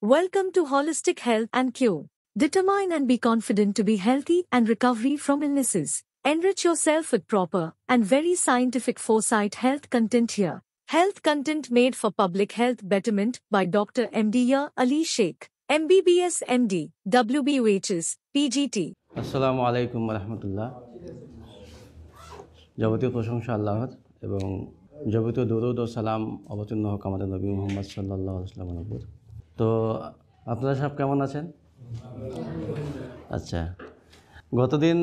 Welcome to Holistic Health and Cure. Determine and be confident to be healthy and recovery from illnesses. Enrich yourself with proper and very scientific foresight health content here. Health content made for public health betterment by Dr. MD Ali Sheikh, MBBS MD, WBUHS, PGT. আসসালামু আলাইকুম রহমতুল্লাহ। যাবতীয় প্রশংসা আল্লাহর এবং যাবতীয় দরুদ ও সালাম অবতীর্ণ হোক আমাদের নবী মুহাম্মদ সাল্লাল্লাহু আলাইহি ওয়াসাল্লামের উপর। তো আপনারা সব কেমন আছেন? আচ্ছা, গতদিন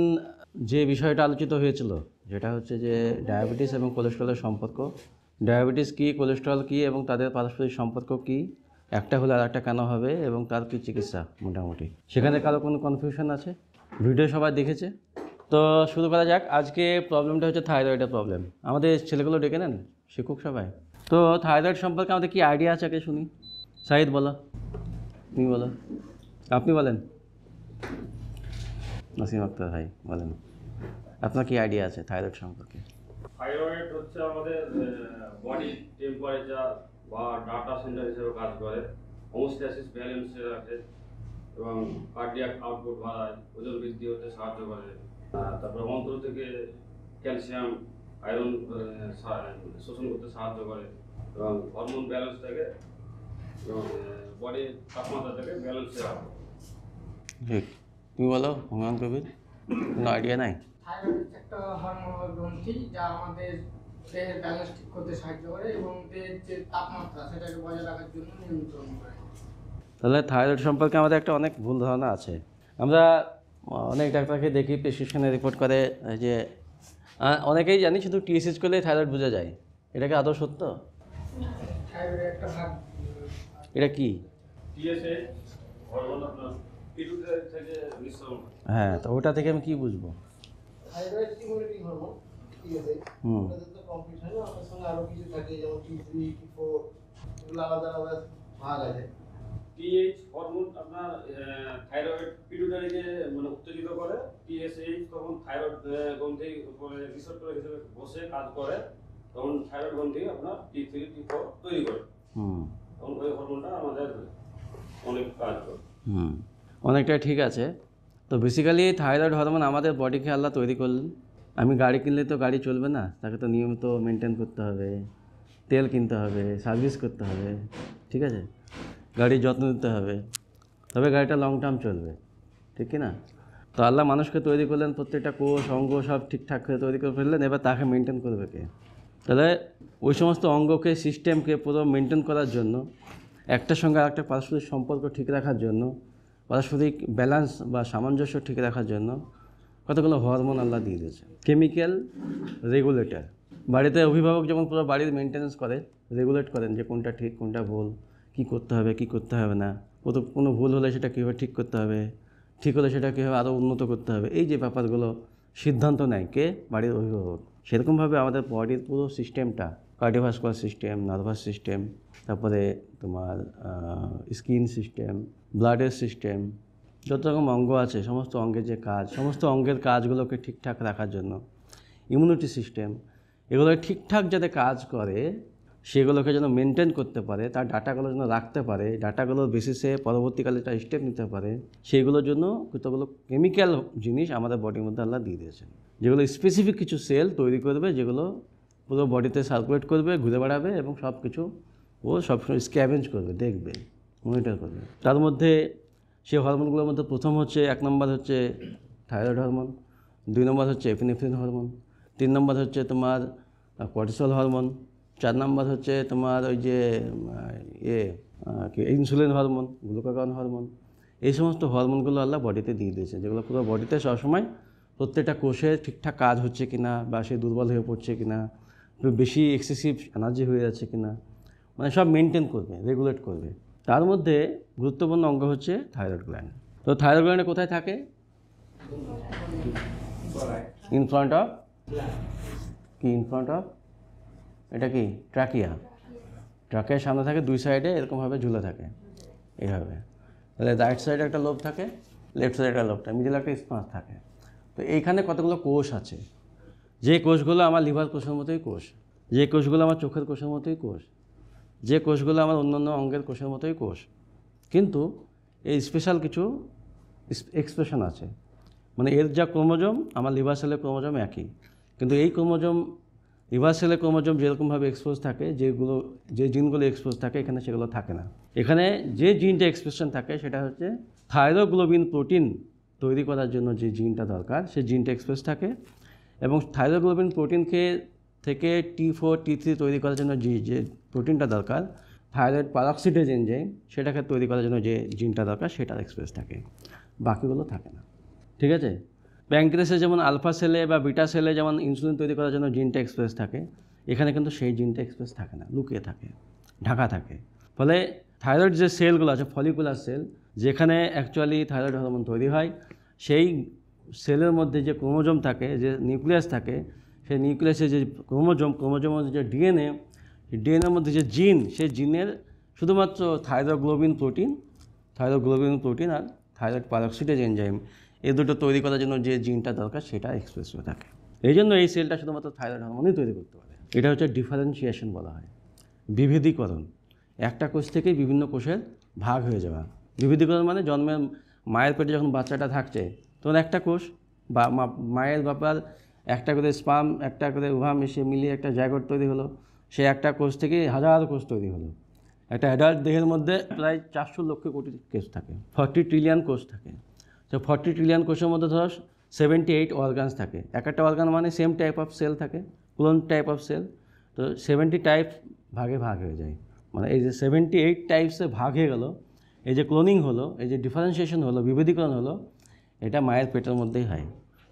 যে বিষয়টা আলোচিত হয়েছিল যেটা হচ্ছে যে ডায়াবেটিস এবং কোলেস্টেরলের সম্পর্ক, ডায়াবেটিস কী, কোলেস্টেরল কী এবং তাদের পারস্পরিক সম্পর্ক কী, একটা হলে আর একটা কেন হবে এবং তার কী চিকিৎসা, মোটামুটি সেখানে কারো কোনো কনফিউশন আছে? ভিডিও সবাই দেখেছে? তো শুরু করা যাক। আজকে প্রবলেমটা হচ্ছে থাইরয়েডের প্রবলেম। আমাদের ছেলেগুলো ডেকে নেন, শিক্ষক সবাই। তো থাইরয়েড সম্পর্কে আমাদের কি আইডিয়া আছে আগে শুনি। সাহিদ বলো, তুমি বলো, আপনি বলেন। নাসিম আক্তার ভাই বলেন, আপনার কি আইডিয়া আছে থাইরয়েড সম্পর্কে? থাইরয়েড হচ্ছে আমাদের বডি টেম্পারেচার বা ডাটা সেন্টার হিসেবে কাজ করে, হোমোস্ট্যাসিস ব্যালেন্সে রাখে এবং কার্ডিয়াক আউটপুট বাড়ায়, ওজন বৃদ্ধি হতে সাহায্য করে। তারপরে অন্তর থেকে ক্যালসিয়াম আয়রন শোষণ করতে সাহায্য করে এবং হরমোন ব্যালেন্সটাকে এবং বডির তাপমাত্রাটাকে ব্যালেন্সে রাখে। ঠিক, তুমি বলো হুমায়ুন কবির, কোনো আইডিয়া নাই? থাইরয়েড একটা হরমোনাল গ্রন্থি যা আমাদের দেহের ব্যালেন্স ঠিক করতে সাহায্য করে এবং দেহের যে তাপমাত্রা সেটাকে বজায় রাখার জন্য নিয়ন্ত্রণ করে। তাহলে থাইরয়েড সম্পর্কে আমাদের একটা অনেক ভুল ধারণা আছে। আমরা অনেক ডাক্তারকে দেখি, প্রেসক্রিপশনে রিপোর্ট করে যে অনেকেই জানি শুধু টিএসএইচ করলেই থাইরয়েড বোঝা যায়। এটা কি আদৌ সত্য? থাইরয়েড একটা ভাগ। এটা কি? টিএসএইচ হরমোন আপনার পিটুইটারি থেকে নিঃসরণ হয়। হ্যাঁ, তো ওটা থেকে আমি কি বুঝবো? থাইরয়েড স্টিমুলেটিং হরমোন, ঠিক আছে। ওটাতে তো কমপ্লিট হয় না, আপনার সঙ্গে আরো কিছু থাকে যেমন T3, T4, এগুলো আলাদা আলাদা ভাগ আছে। টিএইচ হরমোন আপনার থাইরয়েড পিটুইটারিকে মানে উত্তেজিত করে, টিএসএইচ তখন থাইরয়েড গ্রন্থি উপরে রিসেপ্টর হিসেবে বসে কাজ করে, তখন থাইরয়েড গ্রন্থি আপনার T3, T4 তৈরি করে। তখন ওই হরমোনটা আমাদের অনেক কাজ করে। অনেকটাই ঠিক আছে। তো বেসিক্যালি থাইরয়েড হরমোন আমাদের বডিকে আল্লাহ তৈরি করলেন। আমি গাড়ি কিনলে তো গাড়ি চলবে না, তাকে তো নিয়মিত মেনটেন করতে হবে, তেল কিনতে হবে, সার্ভিস করতে হবে, ঠিক আছে, গাড়ির যত্ন নিতে হবে, তবে গাড়িটা লং টার্ম চলবে, ঠিক কি না? তো আল্লাহ মানুষকে তৈরি করলেন, প্রত্যেকটা কোষ অঙ্গ সব ঠিকঠাক করে তৈরি করে ফেললেন, এবার তাকে মেনটেন করবে কে? তাহলে ওই সমস্ত অঙ্গকে, সিস্টেমকে পুরো মেনটেন করার জন্য, একটার সঙ্গে আরেকটা পারস্পরিক সম্পর্ক ঠিক রাখার জন্য, পারস্পরিক ব্যালেন্স বা সামঞ্জস্য ঠিক রাখার জন্য কতগুলো হরমোন আল্লাহ দিয়ে দিয়েছে, কেমিক্যাল রেগুলেটর। বাড়িতে অভিভাবক যেমন পুরো বাড়ির মেনটেন্যান্স করে, রেগুলেট করেন যে কোনটা ঠিক কোনটা ভুল, কী করতে হবে কী করতে হবে না, কোনো ভুল হলে সেটা কীভাবে ঠিক করতে হবে, ঠিক হলে সেটা কীভাবে আরও উন্নত করতে হবে, এই যে ব্যাপারগুলো সিদ্ধান্ত নেয় কে? বাড়ির অভিভাবক। সেরকমভাবে আমাদের বডির পুরো সিস্টেমটা, কার্ডিওভাস্কুলার সিস্টেম, নার্ভাস সিস্টেম, তারপরে তোমার স্কিন সিস্টেম, ব্লাডের সিস্টেম, যত রকম অঙ্গ আছে সমস্ত অঙ্গের যে কাজ, সমস্ত অঙ্গের কাজগুলোকে ঠিকঠাক রাখার জন্য, ইমিউনিটি সিস্টেম, এগুলো ঠিকঠাক যাতে কাজ করে, সেগুলোকে যেন মেনটেন করতে পারে, তার ডাটাগুলো যেন রাখতে পারে, ডাটাগুলোর বেসিসে পরবর্তীকালে তার স্টেপ নিতে পারে, সেইগুলোর জন্য কতগুলো কেমিক্যাল জিনিস আমাদের বডির মধ্যে আল্লাহ দিয়ে দিয়েছেন, যেগুলো স্পেসিফিক কিছু সেল তৈরি করবে, যেগুলো পুরো বডিতে সার্কুলেট করবে, ঘুরে বেড়াবে এবং সব কিছু ও সবসময় স্ক্যাভেঞ্জ করবে, দেখবে, মনিটর করবে। তার মধ্যে সেই হরমোনগুলোর মধ্যে প্রথম হচ্ছে, 1 নম্বর হচ্ছে থাইরয়েড হরমোন, 2 নম্বর হচ্ছে এপিনেফ্রিন হরমোন, 3 নম্বর হচ্ছে তোমার কর্টিসল হরমোন, 4 নম্বর হচ্ছে তোমার ওই যে ইনসুলিন হরমোন, গ্লুকাগন হরমোন। এই সমস্ত হরমোনগুলো আল্লাহ বডিতে দিয়ে দিয়েছে, যেগুলো পুরো বডিতে সবসময় প্রত্যেকটা কোষে ঠিকঠাক কাজ হচ্ছে কিনা, বা সে দুর্বল হয়ে পড়ছে কিনা, বেশি এক্সেসিভ এনার্জি হয়ে যাচ্ছে কিনা, মানে সব মেনটেন করবে, রেগুলেট করবে। তার মধ্যে গুরুত্বপূর্ণ অঙ্গ হচ্ছে থাইরয়েড গ্ল্যান্ড। তো থাইরয়েড গ্ল্যান্ডে কোথায় থাকে? ইন ফ্রন্ট অফ কি? ইন ফ্রন্ট অফ, এটা কি? ট্রাকিয়া। ট্রাকিয়ার সামনে থাকে, দুই সাইডে এরকমভাবে ঝুলে থাকে, এইভাবে। তাহলে রাইট সাইডে একটা লোব থাকে, লেফট সাইডে একটা লোবটা, মিডিলে একটা স্পঞ্জ থাকে। তো এইখানে কতগুলো কোষ আছে, যে কোষগুলো আমার লিভার কোষের মতোই কোষ, যে কোষগুলো আমার চোখের কোষের মতোই কোষ, যে কোষগুলো আমার অন্যান্য অঙ্গের কোষের মতোই কোষ, কিন্তু এই স্পেশাল কিছু এক্সপ্রেশন আছে, মানে এর যা ক্রোমোজোম আমার লিভার সেলের ক্রোমোজোম একই, কিন্তু এই ক্রোমোজোম লিভার সেলের ক্রোমোজোম যেরকমভাবে এক্সপোজ থাকে, যে জিনগুলো এক্সপোজ থাকে এখানে সেগুলো থাকে না। এখানে যে জিনটা এক্সপ্রেশন থাকে সেটা হচ্ছে থাইরোগ্লোবিন প্রোটিন তৈরি করার জন্য যে জিনটা দরকার সেই জিনটা এক্সপ্রেস থাকে, এবং থাইরোগ্লোবিন প্রোটিনকে থেকে T4 T3 তৈরি করার জন্য যে প্রোটিনটা দরকার, থাইরয়েড পারঅক্সিডেজ এনজাইম, সেটাকে তৈরি করার জন্য যে জিনটা দরকার সেটা এক্সপ্রেস থাকে, বাকিগুলো থাকে না। ঠিক আছে? প্যাঙ্ক্রিয়াসে যেমন আলফা সেলে বা বিটা সেলে যেমন ইনসুলিন তৈরি করার জন্য জিনটা এক্সপ্রেস থাকে, এখানে কিন্তু সেই জিনটা এক্সপ্রেস থাকে না, লুকিয়ে থাকে, ঢাকা থাকে। ফলে থাইরয়েড যে সেলগুলো আছে, ফলিকুলার সেল, যেখানে অ্যাকচুয়ালি থাইরয়েড হরমোন তৈরি হয়, সেই সেলের মধ্যে যে ক্রোমোজোম থাকে, যে নিউক্লিয়াস থাকে, সেই নিউক্লিয়াসের যে ক্রোমোজোমের মধ্যে যে ডিএনএর মধ্যে যে জিন, সেই জিনের শুধুমাত্র থাইরোগ্লোবিন প্রোটিন আর থাইরয়েড পারঅক্সিডেজ এনজাইম, এই দুটো তৈরি করার জন্য যে জিনটা দরকার সেটা এক্সপ্রেস হয়ে থাকে। এই জন্য এই সেলটা শুধুমাত্র থাইরয়েড হরমোনই তৈরি করতে পারে। এটা হচ্ছে ডিফারেন্সিয়েশন বলা হয়, বিভেদীকরণ। একটা কোষ থেকেই বিভিন্ন কোষের ভাগ হয়ে যাওয়া। বিভেদীকরণ মানে জন্মের মায়ের পেটে যখন বাচ্চাটা থাকছে তখন একটা কোষ বা মায়ের বাপার একটা করে স্পার্ম, একটা করে উভা মিলিয়ে একটা জায়গোট তৈরি হলো, সে একটা কোষ থেকে হাজার কোষ তৈরি হলো। একটা অ্যাডাল্ট দেহের মধ্যে প্রায় 400 লক্ষ কোটি কোষ থাকে, 40 ট্রিলিয়ন কোষ থাকে। তো 40 ট্রিলিয়ন কোষের মধ্যে ধরো 78 অর্গানস থাকে। একটা অর্গান মানে সেম টাইপ অফ সেল থাকে, ক্লোন টাইপ অফ সেল। তো 70 টাইপ ভাগে ভাগ হয়ে যায়, মানে এই যে 78 টাইপসে ভাগ হয়ে গেল, এই যে ক্লোনিং হলো, এই যে ডিফারেন্সিয়েশন হলো, বিভেদীকরণ হলো, এটা মায়ের পেটের মধ্যেই হয়।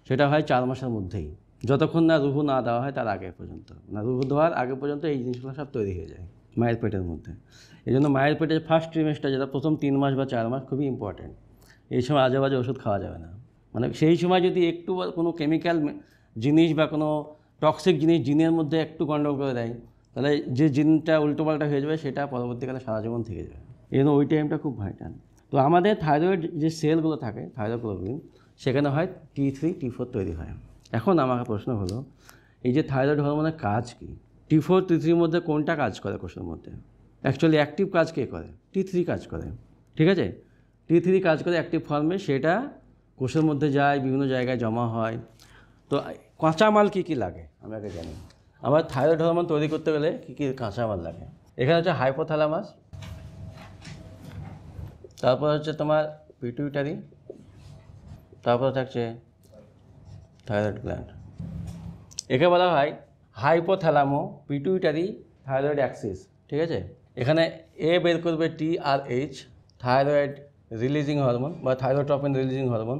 সেটা হয় 4 মাসের মধ্যেই, যতক্ষণ না রুহু না দেওয়া হয় তার আগে পর্যন্ত, না রুহু দেওয়ার আগে পর্যন্ত এই জিনিসগুলো সব তৈরি হয়ে যায় মায়ের পেটের মধ্যে। এই জন্য মায়ের পেটে ফার্স্ট ট্রিমেস্টার, যেটা প্রথম 3 মাস বা 4 মাস, খুবই ইম্পর্ট্যান্ট। এই সময় আজে বাজে ওষুধ খাওয়া যাবে না, মানে সেই সময় যদি একটু কোনো কেমিক্যাল জিনিস বা কোনো টক্সিক জিনিস জিনের মধ্যে একটু গন্ডগোল করে দেয়, তাহলে যে জিনটা উল্টোপাল্টা হয়ে যাবে সেটা পরবর্তীকালে সারা জীবন থেকে যাবে। এই জন্য ওই টাইমটা খুব ভাইটাল। তো আমাদের থাইরয়েড যে সেলগুলো থাকে, থাইরোগ্লোবিন, সেখানে হয় T3 T4 তৈরি হয়। এখন আমার প্রশ্ন হলো, এই যে থাইরয়েড হরমোনের কাজ কী? T4 T3 মধ্যে কোনটা কাজ করে কোষের মধ্যে? অ্যাকচুয়ালি অ্যাক্টিভ কাজ কে করে? T3 কাজ করে। ঠিক আছে? T3 কাজ করে অ্যাক্টিভ ফর্মে, সেটা কোষের মধ্যে যায়, বিভিন্ন জায়গায় জমা হয়। তো কাঁচামাল কী কী লাগে আমি আগে জানি। আমার থাইরয়েড হরমোন তৈরি করতে গেলে কী কী কাঁচামাল লাগে? এখানে হচ্ছে হাইপোথ্যালামাস, তারপর হচ্ছে তোমার পিটুইটারি, তারপর থাকছে থাইরয়েড গ্ল্যান্ড। একে বলা হয় হাইপোথ্যালামো পিটুইটারি থাইরয়েড অ্যাক্সিস। ঠিক আছে? এখানে এ বের করবে TRH, থাইরয়েড রিলিজিং হরমোন বা থাইরোট্রপিন রিলিজিং হরমোন।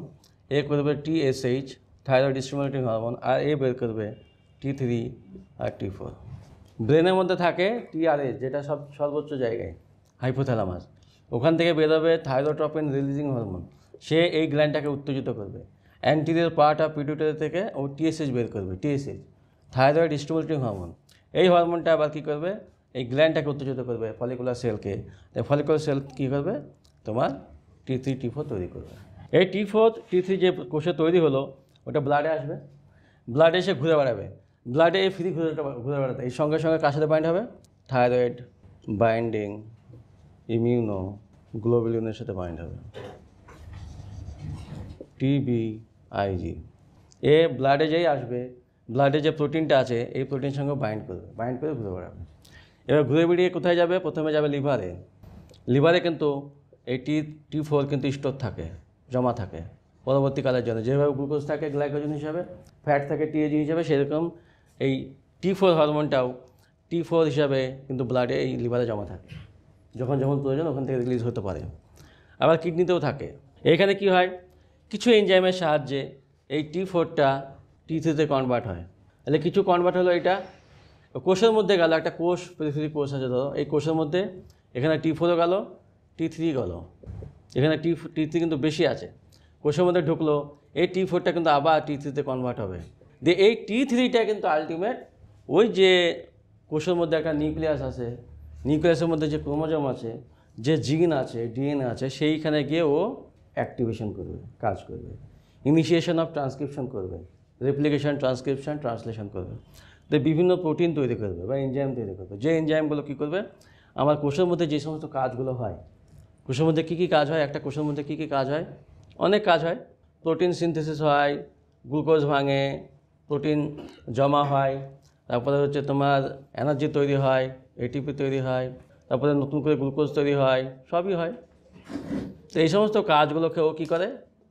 এ করবে TSH, থাইরয়েড স্টিমুলেটিং হরমোন। আর এ বের করবে T3 আর T4। ব্রেনের মধ্যে থাকে TRH, যেটা সর্বোচ্চ জায়গায়, হাইপোথ্যালামাস। ওখান থেকে বেরোবে থাইরোট্রপিন রিলিজিং হরমোন, সে এই গ্ল্যান্ডটাকে উত্তেজিত করবে। অ্যান্টিরিয়র পার্ট অফ পিটুইটারি থেকে ও TSH বের করবে, TSH, থাইরয়েড স্টিমুলেটিং হরমোন। এই হরমোনটা আবার কী করবে? এই গ্ল্যান্ডটাকে উত্তেজিত করবে, ফলিকুলার সেলকে। তাই ফলিকুলার সেল কী করবে? তোমার T3 T4 তৈরি করবে। এই T4 T3 যে কোষে তৈরি হলো, ওটা ব্লাডে আসবে, ব্লাডে এসে ঘুরে বেড়াবে, ব্লাডে এই ফ্রি ঘুরে বেড়াতে এই সঙ্গে সঙ্গে কার সাথে বাইন্ড হবে? থাইরয়েড বাইন্ডিং ইমিউনো গ্লোবুলিনের সাথে বাইন্ড হবে, TBIG। এ ব্লাডে যেই আসবে, ব্লাডে যে প্রোটিনটা আছে এই প্রোটিনের সঙ্গে বাইন্ড করে ঘুরে বেড়াবে। এবার ঘুরে বেরিয়ে কোথায় যাবে? প্রথমে যাবে লিভারে। লিভারে কিন্তু এই T4 কিন্তু স্টোর থাকে, জমা থাকে পরবর্তীকালের জন্য। যেভাবে গ্লুকোজ থাকে গ্লাইকোজেন হিসাবে, ফ্যাট থাকে TAG হিসাবে, সেরকম এই T4 হরমোনটাও T4 হিসাবে কিন্তু ব্লাডে এই লিভারে জমা থাকে, যখন প্রয়োজন ওখান থেকে রিলিজ হতে পারে। আবার কিডনিতেও থাকে। এখানে কি হয়? কিছু এনজাইমের সাহায্যে এই T4টা T3তে কনভার্ট হয়। তাহলে কিছু কনভার্ট হলো, এটা কোষের মধ্যে গেল, একটা কোষ, পৃথিবীর কোষ আছে ধরো, এই কোষের মধ্যে এখানে T4ও গেল, T3 গেল, এখানে T3 কিন্তু বেশি আছে, কোষের মধ্যে ঢুকলো, এই T4টা কিন্তু আবার T3তে কনভার্ট হবে। দিয়ে এই T3টা কিন্তু আলটিমেট ওই যে কোষের মধ্যে একটা নিউক্লিয়াস আছে, নিউক্লিয়াসের মধ্যে যে ক্রোমোজোম আছে, যে জিন আছে, DNA আছে, সেইখানে গিয়ে ও অ্যাক্টিভেশন করবে, কাজ করবে, ইনিশিয়েশন অফ ট্রান্সক্রিপশন করবে, রেপ্লিকেশন, ট্রান্সক্রিপশন, ট্রান্সলেশন করবে। তো বিভিন্ন প্রোটিন তৈরি করবে বা এনজাইম তৈরি করবে, যে এনজাইমগুলো কী করবে? আমার কোষের মধ্যে যে সমস্ত কাজগুলো হয়, কোষের মধ্যে কী কী কাজ হয়, একটা কোষের মধ্যে কী কী কাজ হয়, অনেক কাজ হয়। প্রোটিন সিনথেসিস হয়, গ্লুকোজ ভাঙে, প্রোটিন জমা হয়, তারপরে হচ্ছে তোমার এনার্জি তৈরি হয়, এটিপি তৈরি হয়, তারপরে নতুন করে গ্লুকোজ তৈরি হয়, সবই হয়। তো এই সমস্ত কাজগুলোকেও কী করে,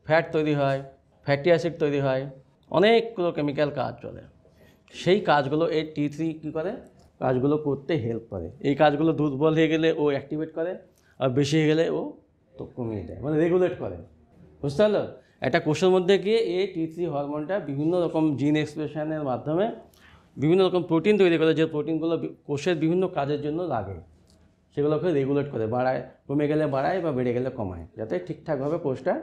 ফ্যাট তৈরি হয়, ফ্যাটি অ্যাসিড তৈরি হয়, অনেকগুলো কেমিক্যাল কাজ চলে। সেই কাজগুলো এই T3 কী করে, কাজগুলো করতে হেল্প করে। এই কাজগুলো দুর্বল হয়ে গেলে ও অ্যাক্টিভেট করে, আর বেশি হয়ে গেলে ও তো কমিয়ে দেয়, মানে রেগুলেট করে। বুঝতে পারলো? একটা কোষের মধ্যে গিয়ে এই T3 হরমোনটা বিভিন্ন রকম জিন এক্সপ্রেশনের মাধ্যমে বিভিন্ন রকম প্রোটিন তৈরি করে, যে প্রোটিনগুলো কোষের বিভিন্ন কাজের জন্য লাগে, সেগুলোকে রেগুলেট করে, বাড়ায়, কমে গেলে বাড়ায় বা বেড়ে গেলে কমায়, যাতে ঠিকঠাকভাবে কোষটা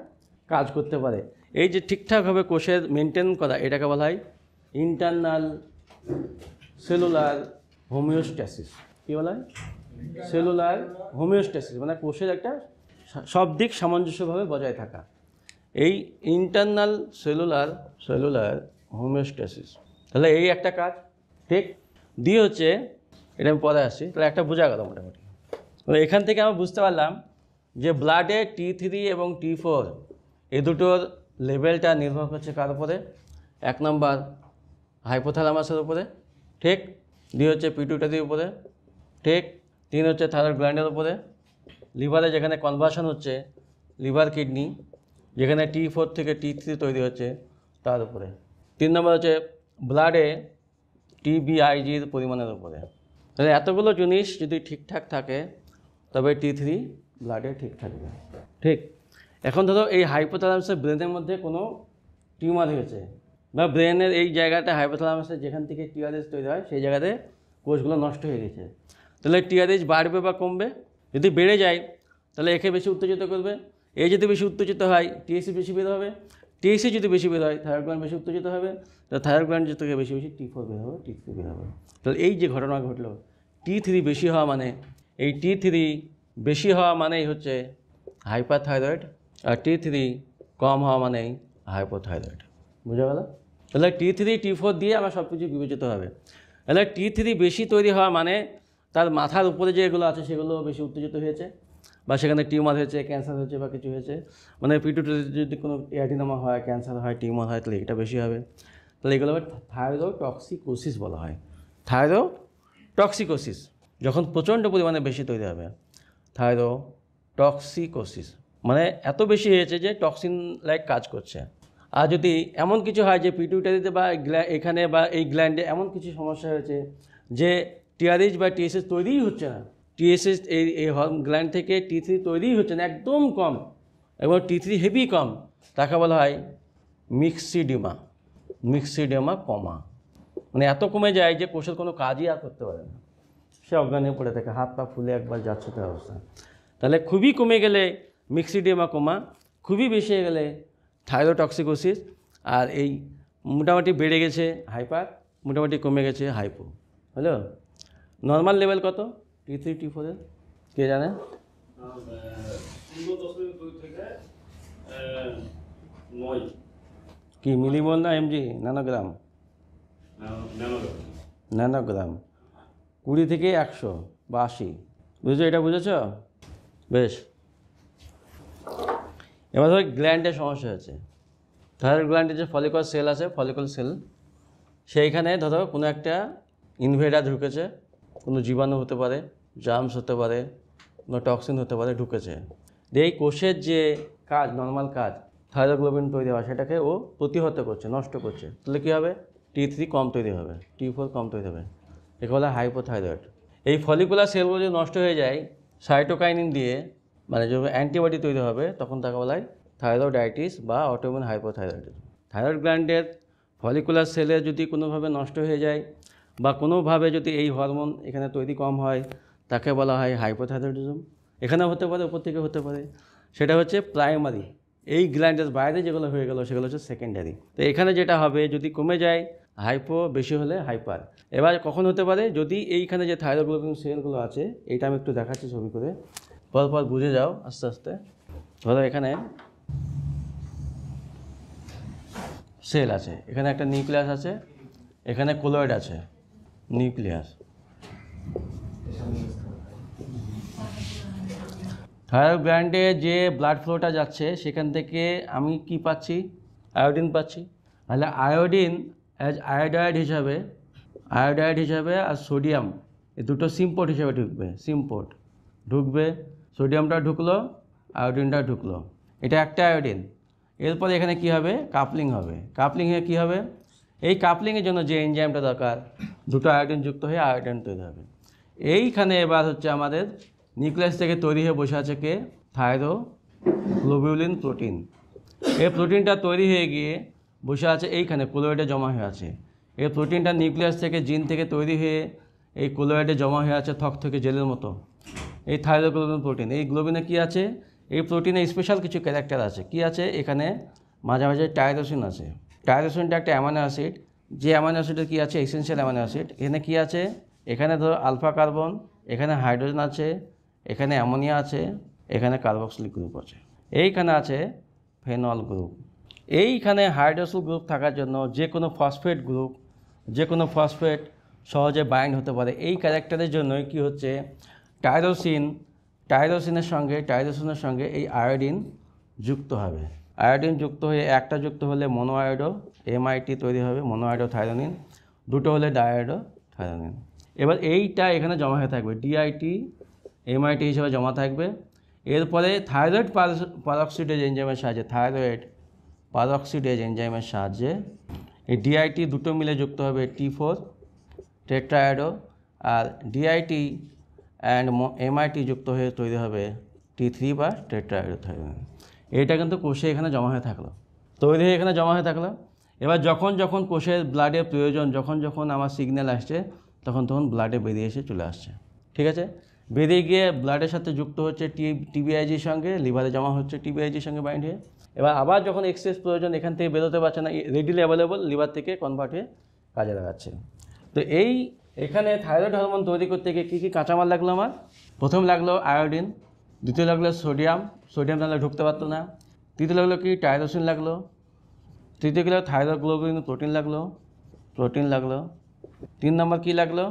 কাজ করতে পারে। এই যে ঠিকঠাকভাবে কোষের মেনটেন করা, এটাকে বলা হয় ইন্টারনাল সেলুলার হোমিওস্ট্যাসিস। কী বলা হয়? সেলুলার হোমিওস্ট্যাসিস, মানে কোষের একটা সব দিক সামঞ্জস্যভাবে বজায় থাকা, এই ইন্টারনাল সেলুলার হোমিওস্ট্যাসিস। তাহলে এই একটা কাজ, ঠিক। দিয়ে হচ্ছে, এটা আমি পরে আসছি, তাহলে একটা বোঝা গেল মোটামুটি। এখান থেকে আমরা বুঝতে পারলাম যে ব্লাডে T3 এবং T4 এই দুটোর লেভেলটা নির্ভর করছে কার উপরে? 1 নম্বর হাইপোথ্যালামাসের উপরে, ঠিক। 2 হচ্ছে পিটুইটারির উপরে, ঠিক। 3 হচ্ছে থাইরয়েড গ্ল্যান্ডের উপরে, লিভারে যেখানে কনভার্সন হচ্ছে, লিভার কিডনি যেখানে T4 থেকে T3 তৈরি হচ্ছে তার উপরে। 3 নম্বর হচ্ছে ব্লাডে TBIG-র পরিমাণের উপরে। তাহলে এতগুলো জিনিস যদি ঠিকঠাক থাকে তবে T3 ব্লাডে ঠিক থাকবে, ঠিক। এখন ধরো এই হাইপোথ্যালামাসের ব্রেনের মধ্যে কোনো টিউমার হয়েছে, বা ব্রেনের এই জায়গাটা হাইপোথ্যালামাসের যেখান থেকে TRH তৈরি হয় সেই জায়গাতে কোষগুলো নষ্ট হয়ে গেছে, তাহলে TRH বাড়বে বা কমবে? যদি বেড়ে যায় তাহলে একে বেশি উত্তেজিত করবে, এই যদি বেশি উত্তেজিত হয় TSH বেশি বের হবে, TSH যদি বেশি বের হয় থাইরয়েড গ্ল্যান্ড বেশি উত্তেজিত হবে, তো থাইরয়েড গ্ল্যান্ড থেকে বেশি বেশি T4 বের হবে, T3 বের হবে। তাহলে এই যে ঘটনা ঘটলো, T3 বেশি হওয়া মানে, এই T3 বেশি হওয়া মানেই হচ্ছে হাইপারথাইরয়েড, আর T3 কম হওয়া মানেই হাইপোথাইরয়েড। বুঝা গেল? তাহলে T3 T4 দিয়ে আমার সব কিছু বিবেচিত হবে। তাহলে T3 বেশি তৈরি হওয়া মানে তার মাথার উপরে যেগুলো আছে সেগুলো বেশি উত্তেজিত হয়েছে, বা সেখানে টিউমার হয়েছে, ক্যান্সার হয়েছে বা কিছু হয়েছে, মানে পিটুইটারি যদি কোনো অ্যাডিনোমা হয়, ক্যান্সার হয়, টিউমার হয়, তাহলে এটা বেশি হবে। তাহলে এগুলো থাইরোটক্সিকোসিস বলা হয়। থাইরোটক্সিকোসিস যখন প্রচণ্ড পরিমাণে বেশি তৈরি হবে, থাইরোটক্সিকোসিস মানে এত বেশি হয়েছে যে টক্সিন লাইক কাজ করছে। আর যদি এমন কিছু হয় যে পিটুইটারিতে বা এখানে বা এই গ্ল্যান্ডে এমন কিছু সমস্যা হয়েছে যে TRH বা TSH তৈরিই হচ্ছে না, TSH এই গ্ল্যান্ড থেকে T3 তৈরিই হচ্ছে না, একদম কম, এবং T3 হেভি কম, তাকে বলা হয় মিক্সিডিমা কমা। মানে এত কমে যায় যে কোষের কোনো কাজই আর করতে পারে না, সে অজ্ঞান হয়ে পড়ে থাকে, হাত পা ফুলে একবার যাচ্ছে তার অবস্থা। তাহলে খুবই কমে গেলে মিক্সিডিমা কমা, খুবই বেশি হয়ে গেলে থাইরোটক্সিকোসিস, আর এই মোটামুটি বেড়ে গেছে হাইপার, মোটামুটি কমে গেছে হাইপো। হলো? নর্মাল লেভেল কত T3 T4 এর কে জানে? 0.2 থেকে 9 কি মিলিমোল না mg? ন্যানোগ্রাম। ন্যানোগ্রাম 20 থেকে 100 বা 80। বুঝছো? এটা বুঝেছ? বেশ। এবার ধর গ্ল্যান্ডের সমস্যা হয়েছে, থাইরয়েড গ্ল্যান্ডে যে ফলিকল সেল আছে, ফলিকল সেল, সেইখানে ধরো কোনো একটা ইনভেডার ঢুকেছে, কোনো জীবাণু হতে পারে, জার্মস হতে পারে, কোনো টক্সিন হতে পারে, ঢুকেছে। এই কোষের যে কাজ, নর্মাল কাজ, থাইরোগ্লোবিন তৈরি হয়, সেটাকে ও প্রতিহত করছে, নষ্ট করছে। তাহলে কী হবে? T3 কম তৈরি হবে, T4 কম তৈরি হবে, একে বলা হাইপোথাইরয়েড। এই ফলিকুলার সেলগুলো যদি নষ্ট হয়ে যায় সাইটোকাইনিন দিয়ে, মানে যখন অ্যান্টিবডি তৈরি হবে, তখন তাকে বলা হয় থাইরয়েডাইটিস বা অটোইমিউন হাইপোথাইরয়েডিজম। থাইরয়েড গ্ল্যান্ডের ফলিকুলার সেলে যদি কোনোভাবে নষ্ট হয়ে যায় বা কোনোভাবে যদি এই হরমোন এখানে তৈরি কম হয়, তাকে বলা হয় হাইপোথাইরয়েডিজম। এখানেও হতে পারে, উপর থেকে হতে পারে, সেটা হচ্ছে প্রাইমারি। এই গ্ল্যান্ডের বাইরে যেগুলো হয়ে গেল সেগুলো হচ্ছে সেকেন্ডারি। তো এখানে যেটা হবে, যদি কমে যায় হাইপো, বেশি হলে হাইপার। এবার কখন হতে পারে? যদি এইখানে যে থাইরোগ্লোবিন সেলগুলো আছে, এইটা আমি একটু দেখাচ্ছি ছবি করে, পরপর বুঝে যাও আস্তে আস্তে। ধরো এখানে সেল আছে, এখানে একটা নিউক্লিয়াস আছে, এখানে কোলয়েড আছে, নিউক্লিয়াস। থাইরয়েড গ্ল্যান্ডে যে ব্লাড ফ্লোটা যাচ্ছে সেখান থেকে আমি কি পাচ্ছি? আয়োডিন পাচ্ছি। তাহলে আয়োডিন অ্যাজ আয়োডাইড হিসাবে আর সোডিয়াম এই দুটো সিম্পোর্ট হিসাবে ঢুকবে। সোডিয়ামটা ঢুকলো, আয়োডিনটা ঢুকলো, এটা একটা আয়োডিন। এরপরে এখানে কি হবে? কাপলিং হবে। কাপলিংয়ে কি হবে? এই কাপলিংয়ের জন্য যে এনজাইমটা দরকার, দুটো আয়োডিন যুক্ত হয়ে আয়োডিন তৈরি হবে। এইখানে এবার হচ্ছে আমাদের নিউক্লিয়াস থেকে তৈরি হয়ে বসে আছে কে? থাইরোগ্লোবিউলিন প্রোটিন। এই প্রোটিনটা তৈরি হয়ে গিয়ে বসে আছে এইখানে, কোলয়েডে জমা হয়ে আছে। এই প্রোটিনটা নিউক্লিয়াস থেকে জিন থেকে তৈরি হয়ে এই কোলয়েডে জমা হয়ে আছে থকথকে জেলের মতো। এই থাইরোগ্লোবিন প্রোটিন, এই গ্লোবিনে কি আছে? এই প্রোটিনে স্পেশাল কিছু ক্যারেক্টার আছে। কি আছে? এখানে মাঝে মাঝে টাইরোসিন আছে। টাইরোসিনটা একটা অ্যামাইনো অ্যাসিড, যে অ্যামাইনো অ্যাসিডের কী আছে? Essential amino acid. এখানে কী আছে? এখানে ধরো আলফা কার্বন, এখানে হাইড্রোজেন আছে, এখানে অ্যামোনিয়া আছে, এখানে কার্বক্সিলিক গ্রুপ আছে, এইখানে আছে ফেনল গ্রুপ। এইখানে হাইড্রোক্সিল গ্রুপ থাকার জন্য যে কোনো ফসফেট সহজে বাইন্ড হতে পারে। এই ক্যারেক্টারের জন্যই কি হচ্ছে? টাইরোসিনের সঙ্গে এই আয়োডিন যুক্ত হবে। আয়োডিন যুক্ত হয়ে একটা যুক্ত হলে মনোআয়োডো MIT তৈরি হবে, মনোআয়োডো থাইরোনিন। দুটো হলে ডায়োডো থাইরোনিন। এবার এইটা এখানে জমা হয়ে থাকবে, DIT MIT হিসেবে জমা থাকবে। এরপরে থাইরয়েড পারঅক্সিডেজ এনজাইমের সাহায্যে এই DIT দুটো মিলে যুক্ত হবে T4 টেট্রায়াডো, আর DIT অ্যান্ড MIT যুক্ত হয়ে তৈরি হবে T3 বা টেট্রায়াডো থাইরোনিন। এইটা কিন্তু কোষে এখানে জমা হয়ে থাকলো, তৈরি হয়ে এখানে জমা হয়ে থাকলো। এবার যখন কোষের ব্লাডের প্রয়োজন, যখন আমার সিগন্যাল আসছে, তখন ব্লাডে বেরিয়ে এসে চলে আসছে। ঠিক আছে? বেরিয়ে গিয়ে ব্লাডের সাথে যুক্ত হচ্ছে TBIGর সঙ্গে, লিভারে জমা হচ্ছে TBIGর সঙ্গে বাইন্ড হয়ে। এবার আবার যখন এক্সেস প্রয়োজন, এখান থেকে বেরোতে পারছে না, রেডিলি অ্যাভেলেবল, লিভার থেকে কনভার্ট হয়ে কাজে লাগাচ্ছে। তো এখানে থাইরয়েড হরমোন তৈরি করতে গিয়ে কী কাঁচামাল লাগলো আমার? প্রথম লাগলো আয়োডিন, দ্বিতীয় লাগলো সোডিয়াম তাহলে ঢুকতে পারতো না, তৃতীয় লাগলো কি? টাইরোসিন লাগলো, তৃতীয় গেলো থাইরোগ্লোবিন প্রোটিন লাগলো, 3 নম্বর কী লাগলো?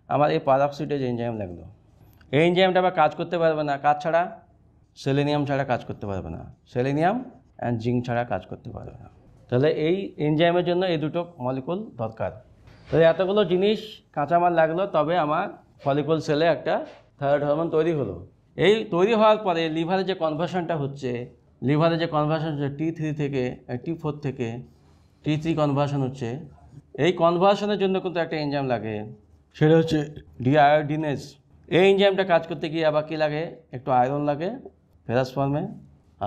আমার এই পারঅক্সিডেজ এনজাইম লাগলো। এই এনজাইমটা আবার কাজ করতে পারবে না, কাজ ছাড়া? সেলেনিয়াম ছাড়া কাজ করতে পারবে না, সেলেনিয়াম অ্যান্ড জিঙ্ক ছাড়া কাজ করতে পারবে না। তাহলে এই এনজাইমের জন্য এই দুটো মলিকুল দরকার। তাহলে এতগুলো জিনিস কাঁচামাল লাগলো, তবে আমার ফলিকুল সেলে একটা থাইরয়েড হরমোন তৈরি হলো। এই তৈরি হওয়ার পরে লিভারে যে কনভার্সনটা হচ্ছে, T3 থেকে T4 থেকে T3 কনভার্সন হচ্ছে। এই কনভার্সনের জন্য কিন্তু একটা এনজাইম লাগে, সেটা হচ্ছে ডিআয়োডিনেজ। এই এনজাইমটা কাজ করতে গিয়ে আবার কী লাগে? একটু আয়রন লাগে ফেরাস ফর্মে,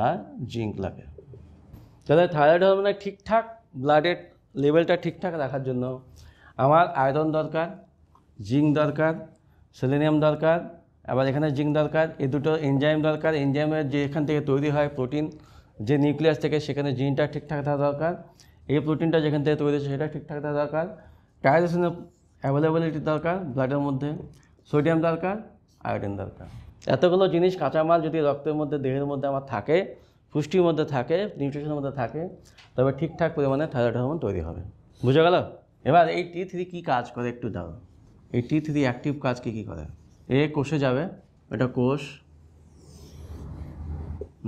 আর জিঙ্ক লাগে। তাহলে থাইরয়েড হরমোনের ঠিকঠাক ব্লাডের লেভেলটা ঠিকঠাক রাখার জন্য আমার আয়রন দরকার, জিঙ্ক দরকার, সেলেনিয়াম দরকার, আবার এখানে জিঙ্ক দরকার, এই দুটো এনজাইম দরকার। এনজাইমের যে এখান থেকে তৈরি হয় প্রোটিন, যে নিউক্লিয়াস থেকে, সেখানে জিনটা ঠিকঠাক থাকা দরকার। এই প্রোটিনটা যেখান থেকে তৈরি হচ্ছে সেটা ঠিকঠাক থাকা দরকার। টাইরোসিনের অ্যাভেলেবিলিটি দরকার ব্লাডের মধ্যে, সোডিয়াম দরকার, আয়োডিন দরকার। এতগুলো জিনিস কাঁচামাল যদি রক্তের মধ্যে, দেহের মধ্যে আমার থাকে, পুষ্টির মধ্যে থাকে, নিউট্রিশনের মধ্যে থাকে, তবে ঠিকঠাক পরিমাণে থাইরয়েড হরমোন তৈরি হবে। বুঝে গেল? এবার এই T3 কী কাজ করে একটু দাও। এই T3 অ্যাক্টিভ কাজ কী করে? কোষে যাবে, এটা কোষ,